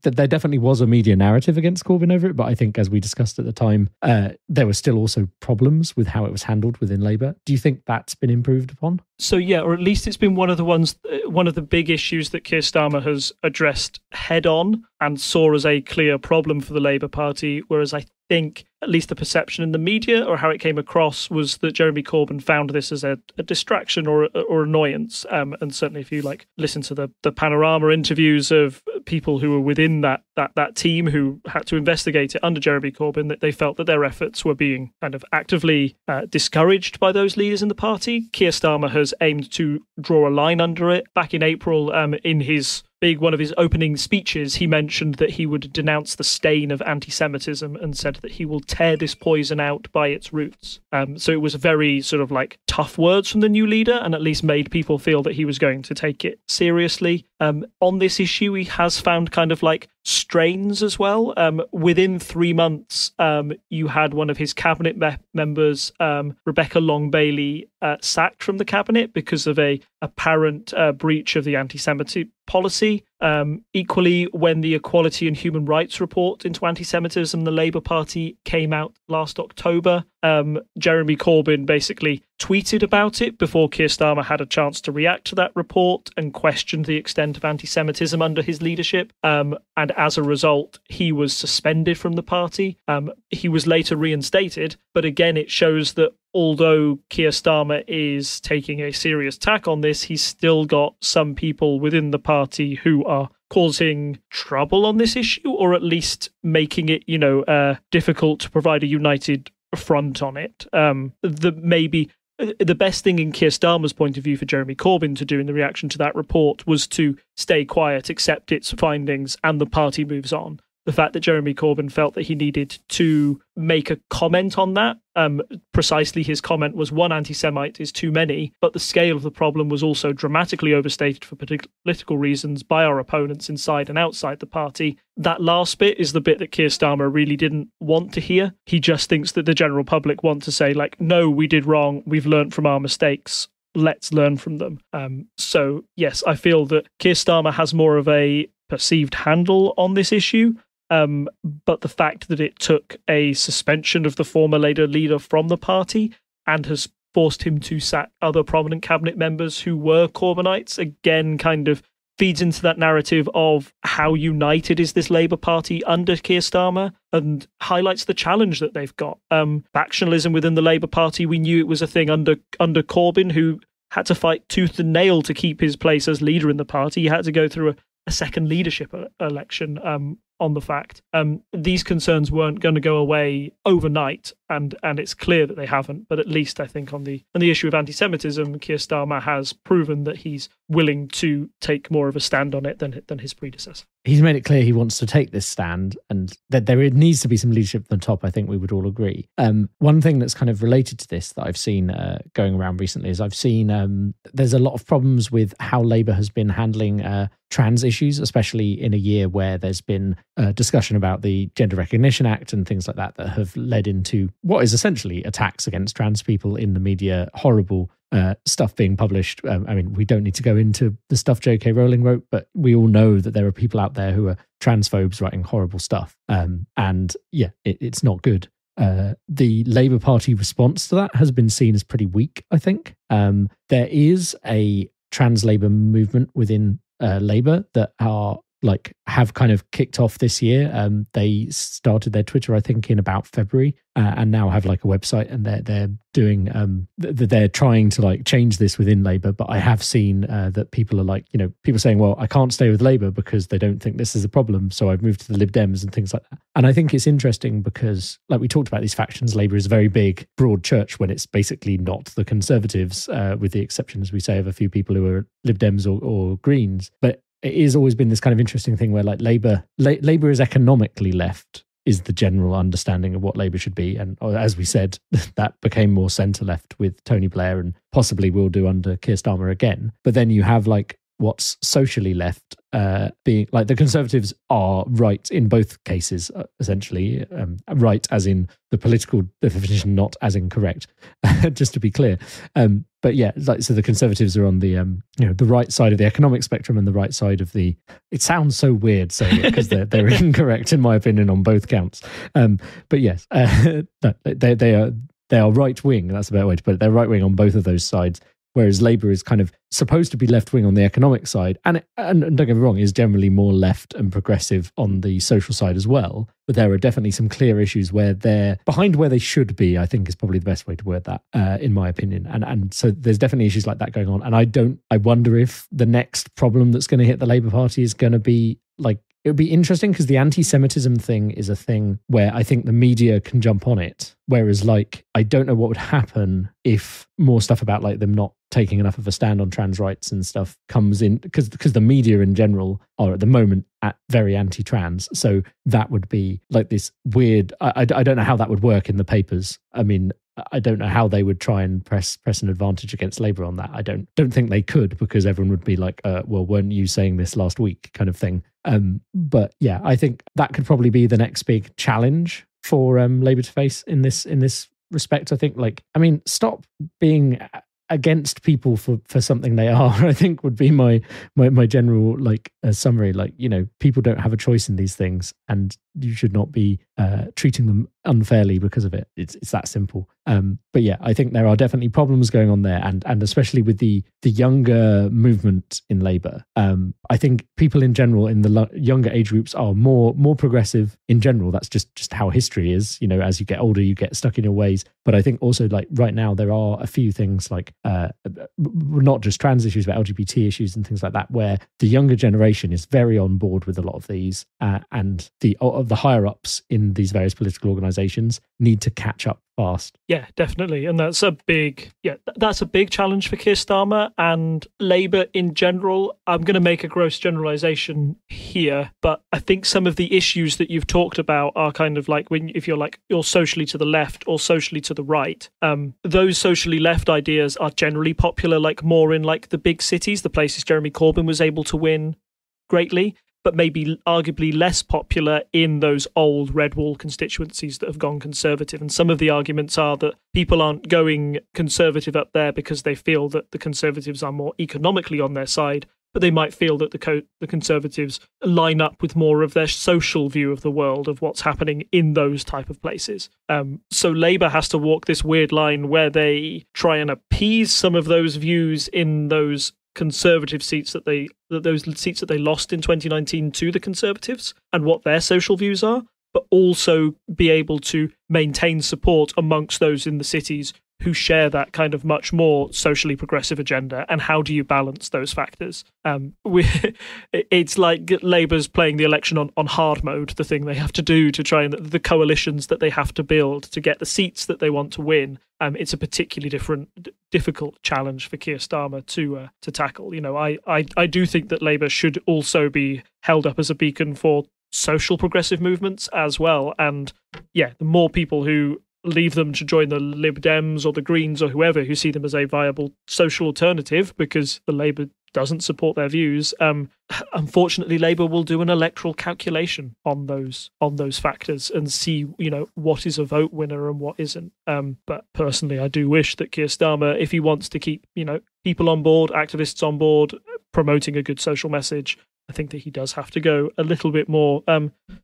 Speaker 1: There definitely was a media narrative against Corbyn over it, but I think, as we discussed at the time, there were still also problems with how it was handled within Labour. Do you think that's been improved upon?
Speaker 2: So yeah, or at least it's been one of the big issues that Keir Starmer has addressed head on and saw as a clear problem for the Labour Party, whereas I think at least the perception in the media, or how it came across, was that Jeremy Corbyn found this as a distraction or annoyance. And certainly if you listen to the Panorama interviews of people who were within that team who had to investigate it under Jeremy Corbyn, that they felt that their efforts were being kind of actively discouraged by those leaders in the party. Keir Starmer has aimed to draw a line under it. Back in April, in one of his opening speeches, he mentioned that he would denounce the stain of anti-Semitism and said that he will tear this poison out by its roots. So it was very sort of tough words from the new leader, and at least made people feel that he was going to take it seriously. On this issue, he has found kind of strains as well. Within 3 months, you had one of his cabinet members, Rebecca Long-Bailey, sacked from the cabinet because of a apparent breach of the anti-Semitic policy. Equally, when the Equality and Human Rights report into anti-Semitism, the Labour Party came out last October, Jeremy Corbyn basically tweeted about it before Keir Starmer had a chance to react to that report and questioned the extent of anti-Semitism under his leadership. And as a result, he was suspended from the party. He was later reinstated, but again, it shows that although Keir Starmer is taking a serious tack on this, he's still got some people within the party who are causing trouble on this issue, or at least making it, difficult to provide a united front on it. Maybe the best thing in Keir Starmer's point of view for Jeremy Corbyn to do in the reaction to that report was to stay quiet, accept its findings, and the party moves on. The fact that Jeremy Corbyn felt that he needed to make a comment on that, precisely his comment was, one anti-Semite is too many, but the scale of the problem was also dramatically overstated for political reasons by our opponents inside and outside the party. That last bit is the bit that Keir Starmer really didn't want to hear. He just thinks that the general public want to say, no, we did wrong, we've learned from our mistakes, let's learn from them. So yes, I feel that Keir Starmer has more of a perceived handle on this issue. But the fact that it took a suspension of the former Labour leader from the party and has forced him to sack other prominent cabinet members who were Corbynites, again, kind of feeds into that narrative of how united is this Labour Party under Keir Starmer, and highlights the challenge that they've got. Factionalism within the Labour Party, we knew it was a thing under Corbyn, who had to fight tooth and nail to keep his place as leader in the party. He had to go through a second leadership election on the fact. These concerns weren't going to go away overnight, and it's clear that they haven't. But at least I think on the issue of anti-Semitism, Keir Starmer has proven that he's willing to take more of a stand on it than his predecessor.
Speaker 1: He's made it clear he wants to take this stand, and that there needs to be some leadership from the top. I think we would all agree. One thing that's kind of related to this that I've seen going around recently is I've seen there's a lot of problems with how Labour has been handling trans issues, especially in a year where there's been discussion about the Gender Recognition Act and things like that have led into what is essentially attacks against trans people in the media, horrible stuff being published. We don't need to go into the stuff J.K. Rowling wrote, but we all know that there are people out there who are transphobes writing horrible stuff. It's not good. The Labour Party response to that has been seen as pretty weak, I think. There is a trans Labour movement within Labour that have kind of kicked off this year. They started their Twitter, I think, in about February, and now have a website, and they're doing they're trying to change this within Labour. But I have seen that people are people saying, well, I can't stay with Labour because they don't think this is a problem, so I've moved to the Lib Dems and things like that. And I think it's interesting because, we talked about these factions, Labour is a very big, broad church when it's basically not the Conservatives, with the exception, as we say, of a few people who are Lib Dems or Greens. But it has always been this kind of interesting thing where Labour is economically left, is the general understanding of what Labour should be. And as we said, that became more centre left with Tony Blair, and possibly will do under Keir Starmer again. But then you have what's socially left, being the Conservatives are right in both cases, essentially. Right as in the political definition, not as incorrect, just to be clear. But yeah, so the Conservatives are on the the right side of the economic spectrum and the right side of the. It sounds so weird saying it because they're incorrect in my opinion on both counts. But yes, they are right wing. That's a better way to put it. They're right wing on both of those sides. Whereas Labour is kind of supposed to be left-wing on the economic side, and don't get me wrong, is generally more left and progressive on the social side as well. But there are definitely some clear issues where they're behind where they should be, I think is probably the best way to word that, in my opinion. And so there's definitely issues like that going on. And I wonder if the next problem that's going to hit the Labour Party is going to be it would be interesting because the anti-Semitism thing is a thing where I think the media can jump on it. Whereas I don't know what would happen if more stuff about them not taking enough of a stand on trans rights and stuff comes in, because the media in general are at the moment very anti-trans. So that would be this weird, I don't know how that would work in the papers. I don't know how they would try and press an advantage against Labour on that. I don't think they could, because everyone would be well, weren't you saying this last week kind of thing. But yeah, I think that could probably be the next big challenge for Labour to face in this respect. I think stop being against people for something they are, I think would be my general summary. People don't have a choice in these things, and you should not be treating them unfairly because of it. It's that simple. But yeah, I think there are definitely problems going on there, and especially with the younger movement in Labour. I think people in general in the younger age groups are more progressive in general. That's just how history is. As you get older, you get stuck in your ways. But I think also right now there are a few things not just trans issues, but LGBT issues and things like that, where the younger generation is very on board with a lot of these, and the higher ups in these various political organisations need to catch up fast.
Speaker 2: Yeah, definitely. And that's a big challenge for Keir Starmer and Labour in general. I'm going to make a gross generalisation here, but I think some of the issues that you've talked about are kind of like if you're socially to the left or socially to the right. Those socially left ideas are generally popular, more in the big cities, the places Jeremy Corbyn was able to win greatly, but maybe arguably less popular in those old red wall constituencies that have gone conservative. And some of the arguments are that people aren't going conservative up there because they feel that the Conservatives are more economically on their side, but they might feel that the Conservatives line up with more of their social view of the world, of what's happening in those type of places. So Labour has to walk this weird line where they try and appease some of those views in those Conservative seats those seats that they lost in 2019 to the Conservatives and what their social views are, but also be able to maintain support amongst those in the cities who share that kind of much more socially progressive agenda. And how do you balance those factors? It's like Labour's playing the election on hard mode, the thing they have to do to try and the coalitions that they have to build to get the seats that they want to win. It's a particularly difficult challenge for Keir Starmer to tackle. I do think that Labour should also be held up as a beacon for social progressive movements as well. And yeah, the more people who leave them to join the Lib Dems or the Greens or whoever who see them as a viable social alternative because the Labour doesn't support their views, unfortunately Labour will do an electoral calculation on those factors and see what is a vote winner and what isn't. But personally I do wish that Keir Starmer, if he wants to keep people on board, activists on board, promoting a good social message, I think that he does have to go a little bit more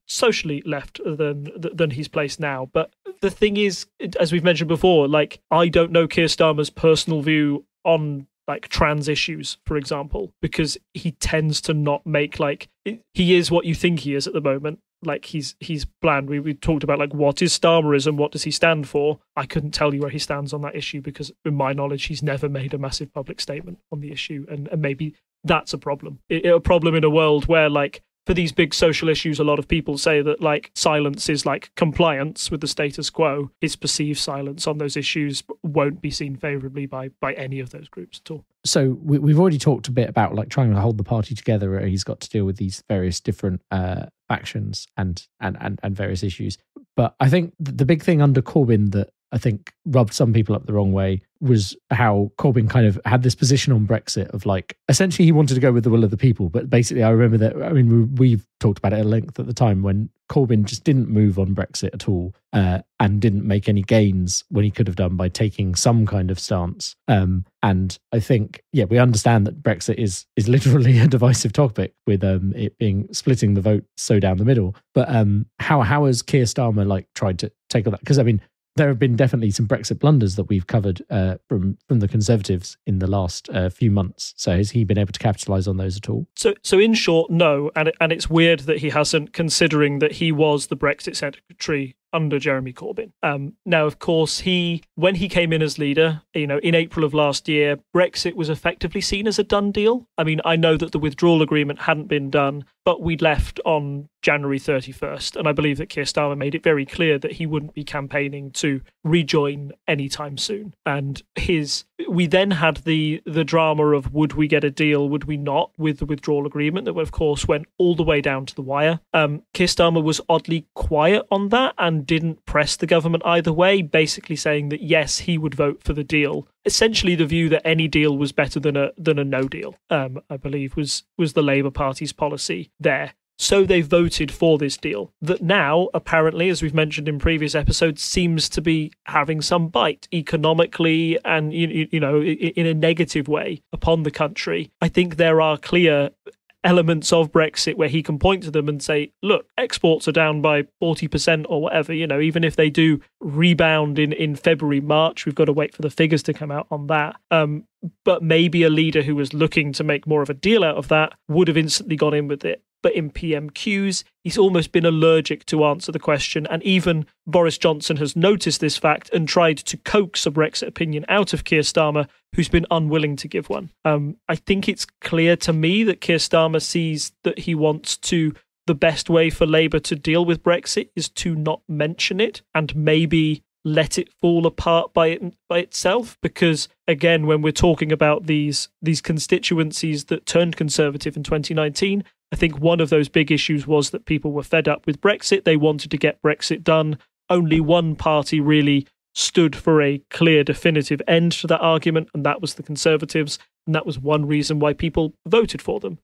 Speaker 2: socially left than he's placed now. But the thing is, as we've mentioned before, I don't know Keir Starmer's personal view on trans issues, for example, because he tends to not make he is what you think he is at the moment. He's bland. We talked about what is Starmerism, what does he stand for? I couldn't tell you where he stands on that issue because, in my knowledge, he's never made a massive public statement on the issue, and maybe that's a problem. A problem in a world where, for these big social issues, a lot of people say that silence is compliance with the status quo. His perceived silence on those issues won't be seen favourably by any of those groups at all.
Speaker 1: So we've already talked a bit about trying to hold the party together. Where he's got to deal with these various different factions and various issues. But I think the big thing under Corbyn that I think rubbed some people up the wrong way was how Corbyn kind of had this position on Brexit of essentially he wanted to go with the will of the people. But basically, I remember that, we've talked about it at length at the time when Corbyn just didn't move on Brexit at all and didn't make any gains when he could have done by taking some kind of stance. And I think, we understand that Brexit is literally a divisive topic with it being splitting the vote so down the middle. But how has Keir Starmer tried to tackle that? Because there have been definitely some Brexit blunders that we've covered from the Conservatives in the last few months. So has he been able to capitalise on those at all?
Speaker 2: So in short, no. And it's weird that he hasn't, considering that he was the Brexit secretary under Jeremy Corbyn. Now, of course, when he came in as leader, in April of last year, Brexit was effectively seen as a done deal. I know that the withdrawal agreement hadn't been done, but we'd left on January 31st. And I believe that Keir Starmer made it very clear that he wouldn't be campaigning to rejoin anytime soon. And we then had the drama of would we get a deal, would we not, with the withdrawal agreement that, of course, went all the way down to the wire. Keir Starmer was oddly quiet on that and didn't press the government either way, basically saying that, yes, he would vote for the deal. Essentially, the view that any deal was better than a no deal, I believe, was the Labour Party's policy there. So they voted for this deal that now, apparently, as we've mentioned in previous episodes, seems to be having some bite economically and, you know, in a negative way upon the country. I think there are clear elements of Brexit where he can point to them and say, look, exports are down by 40% or whatever, you know, even if they do rebound in February, March, we've got to wait for the figures to come out on that. But maybe a leader who was looking to make more of a deal out of that would have instantly gone in with it. But in PMQs, he's almost been allergic to answer the question. And even Boris Johnson has noticed this fact and tried to coax a Brexit opinion out of Keir Starmer, who's been unwilling to give one. I think it's clear to me that Keir Starmer sees that he wants to, the best way for Labour to deal with Brexit is to not mention it and maybe let it fall apart by itself. Because again, when we're talking about these constituencies that turned Conservative in 2019, I think one of those big issues was that people were fed up with Brexit. They wanted to get Brexit done. Only one party really stood for a clear, definitive end to that argument, and that was the Conservatives. And that was one reason why people voted for them.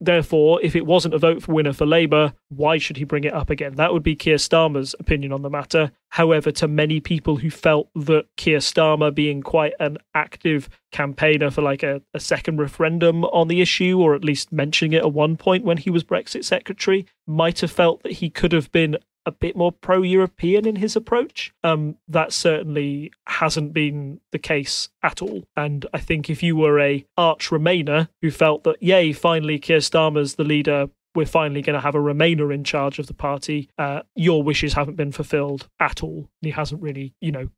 Speaker 2: Therefore, if it wasn't a vote for winner for Labour, why should he bring it up again? That would be Keir Starmer's opinion on the matter. However, to many people who felt that Keir Starmer, being quite an active campaigner for like a second referendum on the issue, or at least mentioning it at one point when he was Brexit secretary, might have felt that he could have been a bit more pro-European in his approach. That certainly hasn't been the case at all. And I think if you were a arch Remainer who felt that, yay, finally Keir Starmer's the leader, we're finally going to have a Remainer in charge of the party, your wishes haven't been fulfilled at all. He hasn't really, you know,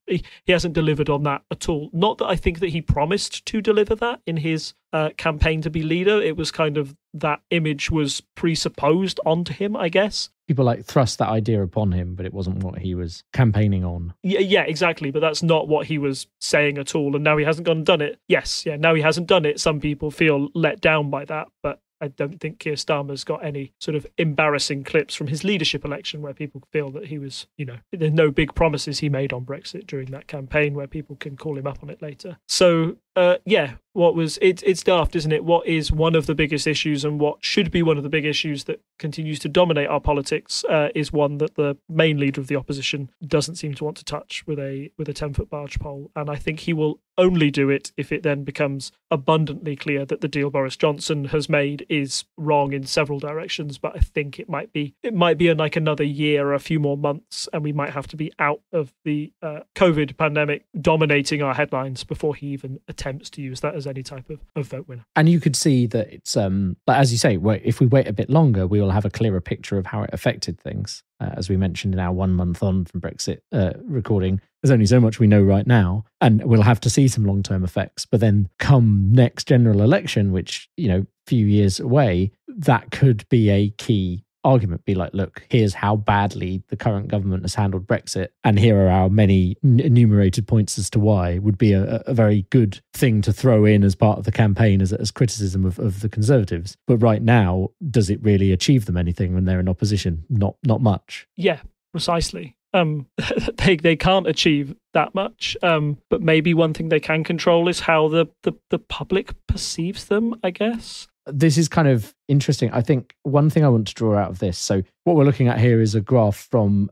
Speaker 2: he hasn't delivered on that at all. Not that I think that he promised to deliver that in his campaign to be leader. It was kind of, that image was presupposed onto him, I guess.
Speaker 1: People like thrust that idea upon him, but it wasn't what he was campaigning on.
Speaker 2: Yeah, exactly. But that's not what he was saying at all. And now he hasn't gone and done it. Yes, yeah, now he hasn't done it. Some people feel let down by that, but I don't think Keir Starmer's got any sort of embarrassing clips from his leadership election where people feel that he was, you know, there's no big promises he made on Brexit during that campaign where people can call him up on it later. So, it's daft, isn't it? What is one of the biggest issues and what should be one of the big issues that continues to dominate our politics is one that the main leader of the opposition doesn't seem to want to touch with a 10-foot barge pole. And I think he will only do it if it then becomes abundantly clear that the deal Boris Johnson has made is wrong in several directions. But I think it might be in like another year or a few more months, and we might have to be out of the COVID pandemic dominating our headlines before he even attempts to use that as any type of vote winner.
Speaker 1: And you could see that it's, like as you say, if we wait a bit longer, we will have a clearer picture of how it affected things. As we mentioned in our 1 month on from Brexit recording, there's only so much we know right now, and we'll have to see some long-term effects. But then come next general election, which, you know, few years away, that could be a key argument. Be like, look, here's how badly the current government has handled Brexit, and here are our many enumerated points as to why. Would be a very good thing to throw in as part of the campaign as criticism of the Conservatives. But right now, does it really achieve them anything when they're in opposition? Not much.
Speaker 2: Yeah, precisely. They can't achieve that much. But maybe one thing they can control is how the public perceives them, I guess.
Speaker 1: This is kind of interesting. I think one thing I want to draw out of this, so what we're looking at here is a graph from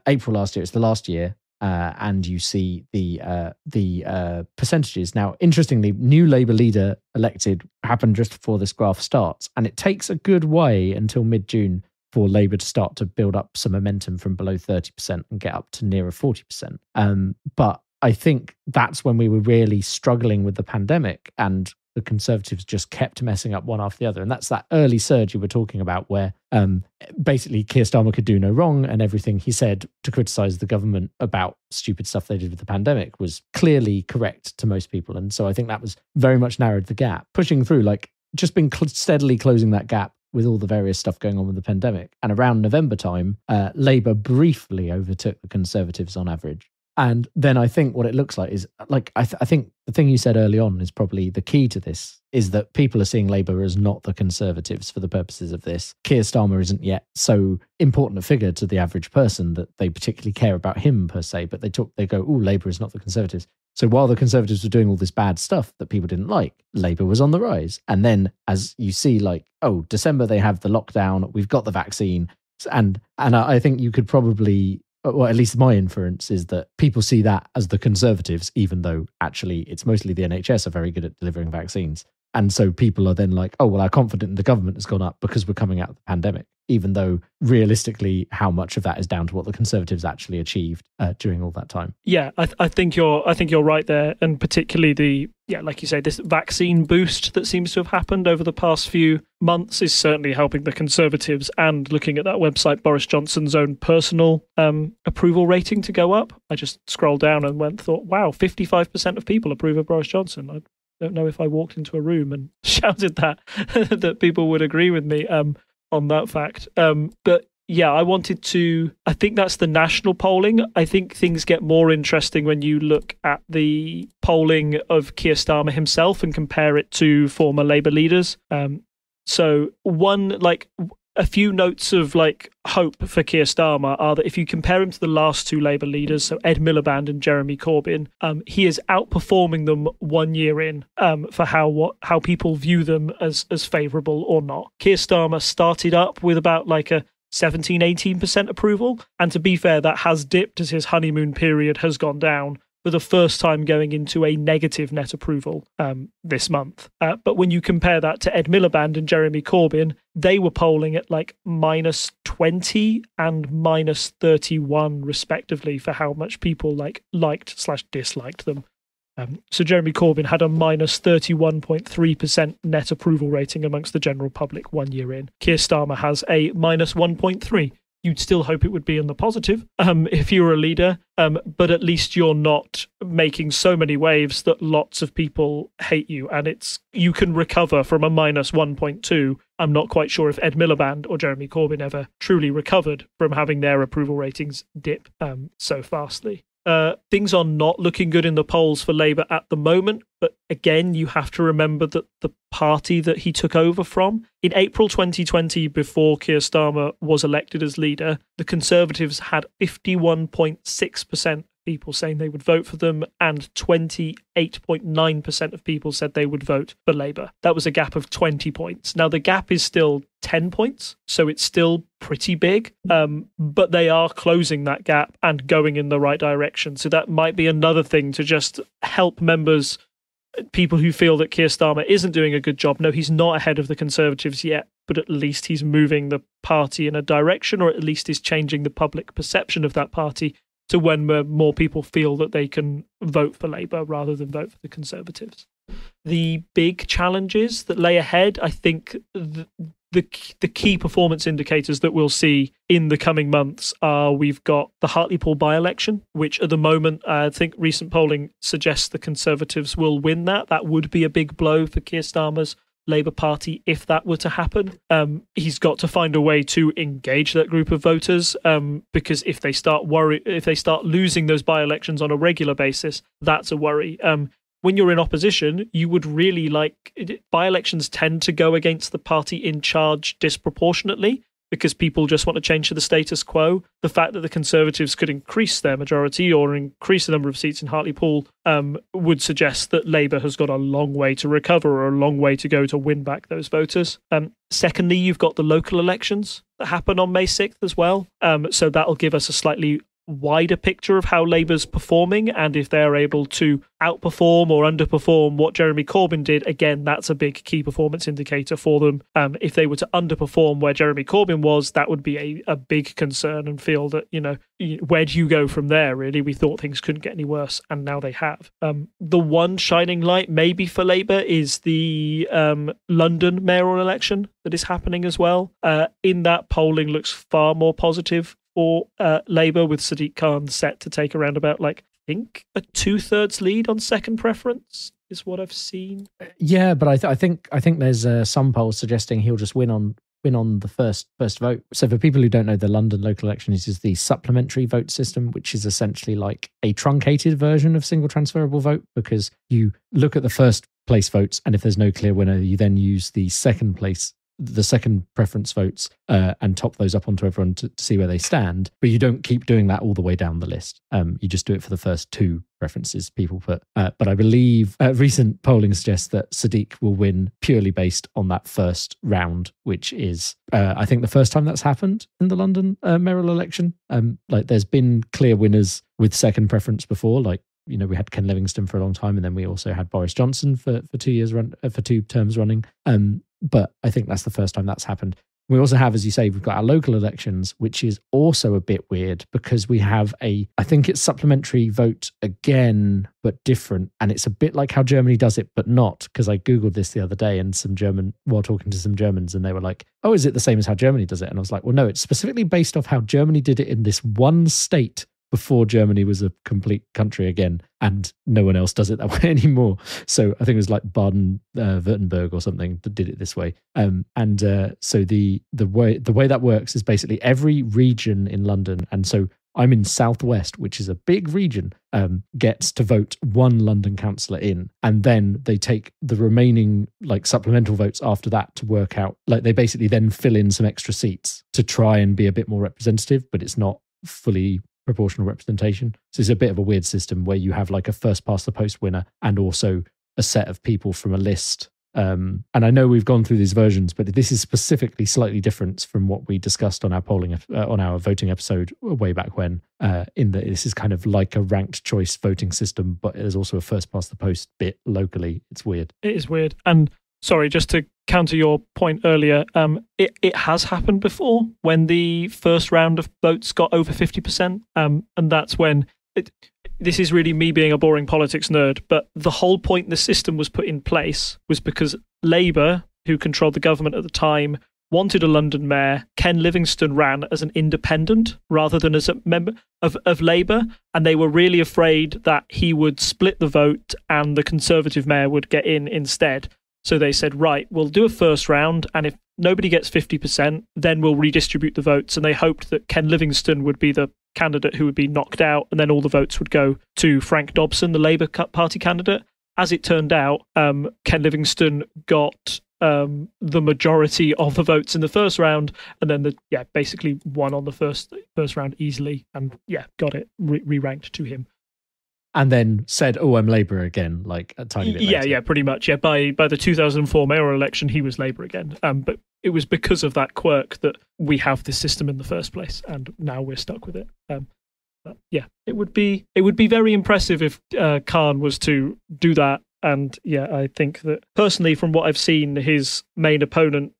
Speaker 1: April last year. It's the last year, and you see the percentages. Now, interestingly, new Labour leader elected happened just before this graph starts, and it takes a good way until mid-June for Labour to start to build up some momentum from below 30% and get up to nearer 40%. But I think that's when we were really struggling with the pandemic, and the Conservatives just kept messing up one after the other. And that's that early surge you were talking about where basically Keir Starmer could do no wrong, and everything he said to criticise the government about stupid stuff they did with the pandemic was clearly correct to most people. And so I think that was very much narrowed the gap. Pushing through, like just been steadily closing that gap with all the various stuff going on with the pandemic. And around November time, Labour briefly overtook the Conservatives on average. And then I think what it looks like is, like, I think the thing you said early on is probably the key to this, is that people are seeing Labour as not the Conservatives for the purposes of this. Keir Starmer isn't yet so important a figure to the average person that they particularly care about him per se, but they go, oh, Labour is not the Conservatives. So while the Conservatives were doing all this bad stuff that people didn't like, Labour was on the rise. And then as you see, like, oh, December, they have the lockdown, we've got the vaccine. And I think you could probably, well, at least my inference is that people see that as the Conservatives, even though actually it's mostly the NHS are very good at delivering vaccines. And so people are then like, oh, well, our confidence in the government has gone up because we're coming out of the pandemic, even though realistically, how much of that is down to what the Conservatives actually achieved during all that time.
Speaker 2: Yeah, I think you're right there. And particularly like you say, this vaccine boost that seems to have happened over the past few months is certainly helping the Conservatives. And looking at that website, Boris Johnson's own personal approval rating to go up. I just scrolled down and thought, wow, 55% of people approve of Boris Johnson. I don't know if I walked into a room and shouted that people would agree with me on that fact. But yeah, I think that's the national polling. I think things get more interesting when you look at the polling of Keir Starmer himself and compare it to former Labour leaders. So a few notes of hope for Keir Starmer are that if you compare him to the last two Labour leaders, so Ed Miliband and Jeremy Corbyn, he is outperforming them 1 year in for how people view them as favourable or not. Keir Starmer started up with about a 17-18% approval, and to be fair, that has dipped as his honeymoon period has gone down, for the first time going into a negative net approval this month. But when you compare that to Ed Miliband and Jeremy Corbyn, they were polling at -20 and -31 respectively for how much people liked/disliked them. So Jeremy Corbyn had a -31.3% net approval rating amongst the general public 1 year in. Keir Starmer has a -1.3. You'd still hope it would be in the positive if you were a leader, but at least you're not making so many waves that lots of people hate you, and you can recover from a -1.2. I'm not quite sure if Ed Miliband or Jeremy Corbyn ever truly recovered from having their approval ratings dip so fastly. Things are not looking good in the polls for Labour at the moment, but again, you have to remember that the party that he took over from, in April 2020, before Keir Starmer was elected as leader, the Conservatives had 51.6% people saying they would vote for them, and 28.9% of people said they would vote for Labour. That was a gap of 20 points. Now, the gap is still 10 points, so it's still pretty big, but they are closing that gap and going in the right direction. So that might be another thing to just help members, people who feel that Keir Starmer isn't doing a good job. No, he's not ahead of the Conservatives yet, but at least he's moving the party in a direction, or at least he's changing the public perception of that party to when more people feel that they can vote for Labour rather than vote for the Conservatives. The big challenges that lay ahead, I think the key performance indicators that we'll see in the coming months are, we've got the Hartlepool by-election, which at the moment, I think recent polling suggests the Conservatives will win that. That would be a big blow for Keir Starmer's Labour Party if that were to happen. He's got to find a way to engage that group of voters, because if they start losing those by-elections on a regular basis, that's a worry. When you're in opposition, you would really by-elections tend to go against the party in charge disproportionately, because people just want to change to the status quo. The fact that the Conservatives could increase their majority or increase the number of seats in Hartlepool would suggest that Labour has got a long way to recover, or a long way to go to win back those voters. Secondly, you've got the local elections that happen on May 6th as well. So that'll give us a slightly wider picture of how Labour's performing, and if they're able to outperform or underperform what Jeremy Corbyn did, again, that's a big key performance indicator for them. If they were to underperform where Jeremy Corbyn was, that would be a big concern, and feel that, where do you go from there, really? We thought things couldn't get any worse, and now they have. The one shining light maybe for Labour is the London mayoral election that is happening as well. In that, polling looks far more positive for Labour, with Sadiq Khan set to take around about, I think, a 2/3 lead on second preference is what I've seen.
Speaker 1: Yeah, but I think there's some polls suggesting he'll just win on the first vote. So for people who don't know, the London local election is the supplementary vote system, which is essentially like a truncated version of single transferable vote, because you look at the first place votes, and if there's no clear winner, you then use the second place the second preference votes and top those up onto everyone to see where they stand. But you don't keep doing that all the way down the list. You just do it for the first two preferences people put. But I believe recent polling suggests that Sadiq will win purely based on that first round, which is, I think, the first time that's happened in the London mayoral election. Like, there's been clear winners with second preference before, like, you know, we had Ken Livingstone for a long time, and then we also had Boris Johnson for 2 years for 2 terms running. But I think that's the first time that's happened. We also have, as you say, we've got our local elections, which is also a bit weird because we have I think it's supplementary vote again, but different. And it's a bit like how Germany does it, but not, because I Googled this the other day and while talking to some Germans, and they were like, oh, is it the same as how Germany does it? And I was like, well, no, it's specifically based off how Germany did it in this one state before Germany was a complete country again, and no one else does it that way anymore. So I think it was like Baden-Württemberg or something that did it this way. So the way that works is basically every region in London, and so I'm in Southwest, which is a big region, gets to vote one London councillor in, and then they take the remaining like supplemental votes after that to work out, like they basically then fill in some extra seats to try and be a bit more representative, but it's not fully proportional representation. So it's a bit of a weird system where you have like a first past the post winner and also a set of people from a list. And I know we've gone through these versions, but this is specifically slightly different from what we discussed on our on our voting episode way back when, in that this is kind of like a ranked choice voting system, but there's also a first past the post bit locally. It's weird.
Speaker 2: It is weird. And sorry, just to counter your point earlier, it has happened before when the first round of votes got over 50%. And that's when, this is really me being a boring politics nerd, but the whole point the system was put in place was because Labour, who controlled the government at the time, wanted a London mayor. Ken Livingstone ran as an independent rather than as a member of Labour, and they were really afraid that he would split the vote and the Conservative mayor would get in instead. So they said, right, we'll do a first round, and if nobody gets 50%, then we'll redistribute the votes. And they hoped that Ken Livingstone would be the candidate who would be knocked out, and then all the votes would go to Frank Dobson, the Labour Party candidate. As it turned out, Ken Livingstone got the majority of the votes in the first round, and then basically won on the first round easily, and got it re-ranked to him.
Speaker 1: And then said, oh, I'm Labour again, like a tiny bit later.
Speaker 2: Yeah, pretty much. Yeah, by the 2004 mayoral election, he was Labour again. But it was because of that quirk that we have this system in the first place, and now we're stuck with it. But yeah, it would be very impressive if Khan was to do that. And yeah, I think that personally, from what I've seen, his main opponent,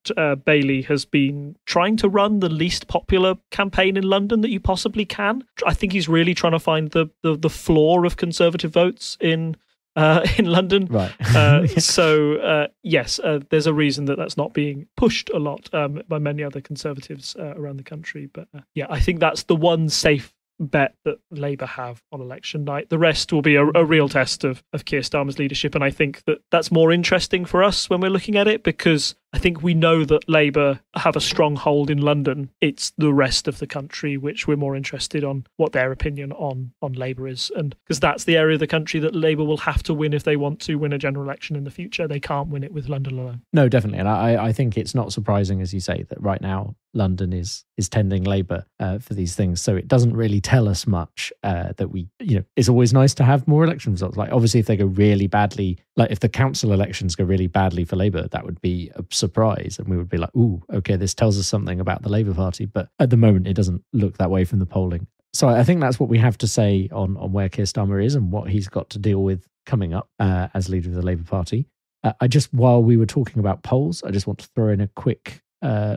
Speaker 2: Bailey, has been trying to run the least popular campaign in London that you possibly can. I think he's really trying to find the floor of Conservative votes in London.
Speaker 1: Right.
Speaker 2: So yes, there's a reason that's not being pushed a lot by many other Conservatives around the country. But yeah, I think that's the one safe bet that Labour have on election night. The rest will be a real test of Keir Starmer's leadership, and I think that's more interesting for us when we're looking at it, because I think we know that Labour have a strong hold in London. It's the rest of the country which we're more interested on what their opinion on Labour is, and because that's the area of the country that Labour will have to win if they want to win a general election in the future. They can't win it with London alone.
Speaker 1: No, definitely. And I think it's not surprising, as you say, that right now London is tending Labour for these things. So it doesn't really tell us much that we, it's always nice to have more election results. Like, obviously, if they go really badly, like if the council elections go really badly for Labour, that would be a surprise. And we would be like, ooh, okay, this tells us something about the Labour Party. But at the moment, it doesn't look that way from the polling. So I think that's what we have to say on where Keir Starmer is and what he's got to deal with coming up as leader of the Labour Party. While we were talking about polls, I just want to throw in a quick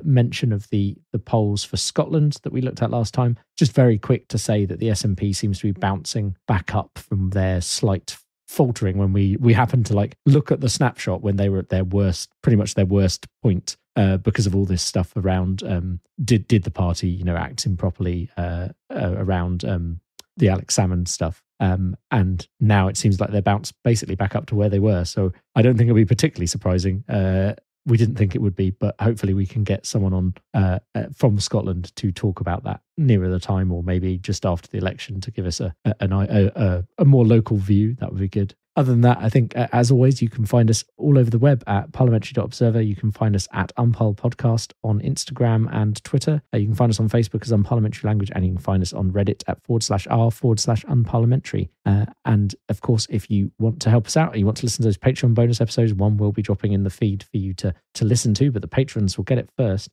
Speaker 1: mention of the polls for Scotland that we looked at last time. Just very quick to say that the SNP seems to be bouncing back up from their slight faltering when we happened to like look at the snapshot when they were at their worst, pretty much their worst point, because of all this stuff around did the party act improperly around the Alex Salmond stuff. And now it seems like they're bounced basically back up to where they were. So I don't think it'll be particularly surprising. We didn't think it would be, but hopefully we can get someone on from Scotland to talk about that nearer the time, or maybe just after the election to give us a more local view. That would be good. Other than that, I think, as always, you can find us all over the web at parliamentary.observer. You can find us at Unpal Podcast on Instagram and Twitter. You can find us on Facebook as Unparliamentary Language, and you can find us on Reddit at /r/unparliamentary. And of course, if you want to help us out, or you want to listen to those Patreon bonus episodes, one will be dropping in the feed for you to listen to, but the patrons will get it first.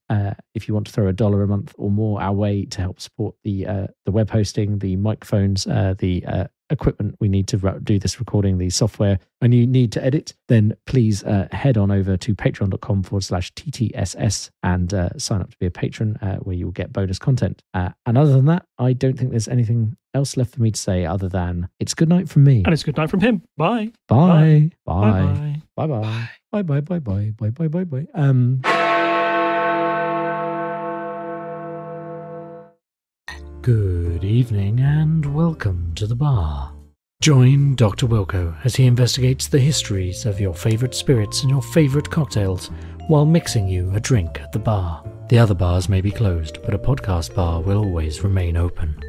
Speaker 1: If you want to throw $1 a month or more our way to help support the web hosting, the microphones, the equipment we need to do this recording, the software, and you need to edit, then please head on over to patreon.com/TTSS and sign up to be a patron, where you will get bonus content. And other than that, I don't think there's anything else left for me to say other than it's good night from me.
Speaker 2: And it's good night from him. Bye.
Speaker 1: Bye.
Speaker 2: Bye.
Speaker 1: Bye. Bye. Bye. Bye. Bye. Bye. Bye. Bye. Bye. Bye. Bye. Good evening and welcome to the bar. Join Dr. Wilko as he investigates the histories of your favourite spirits and your favourite cocktails while mixing you a drink at the bar. The other bars may be closed, but a podcast bar will always remain open.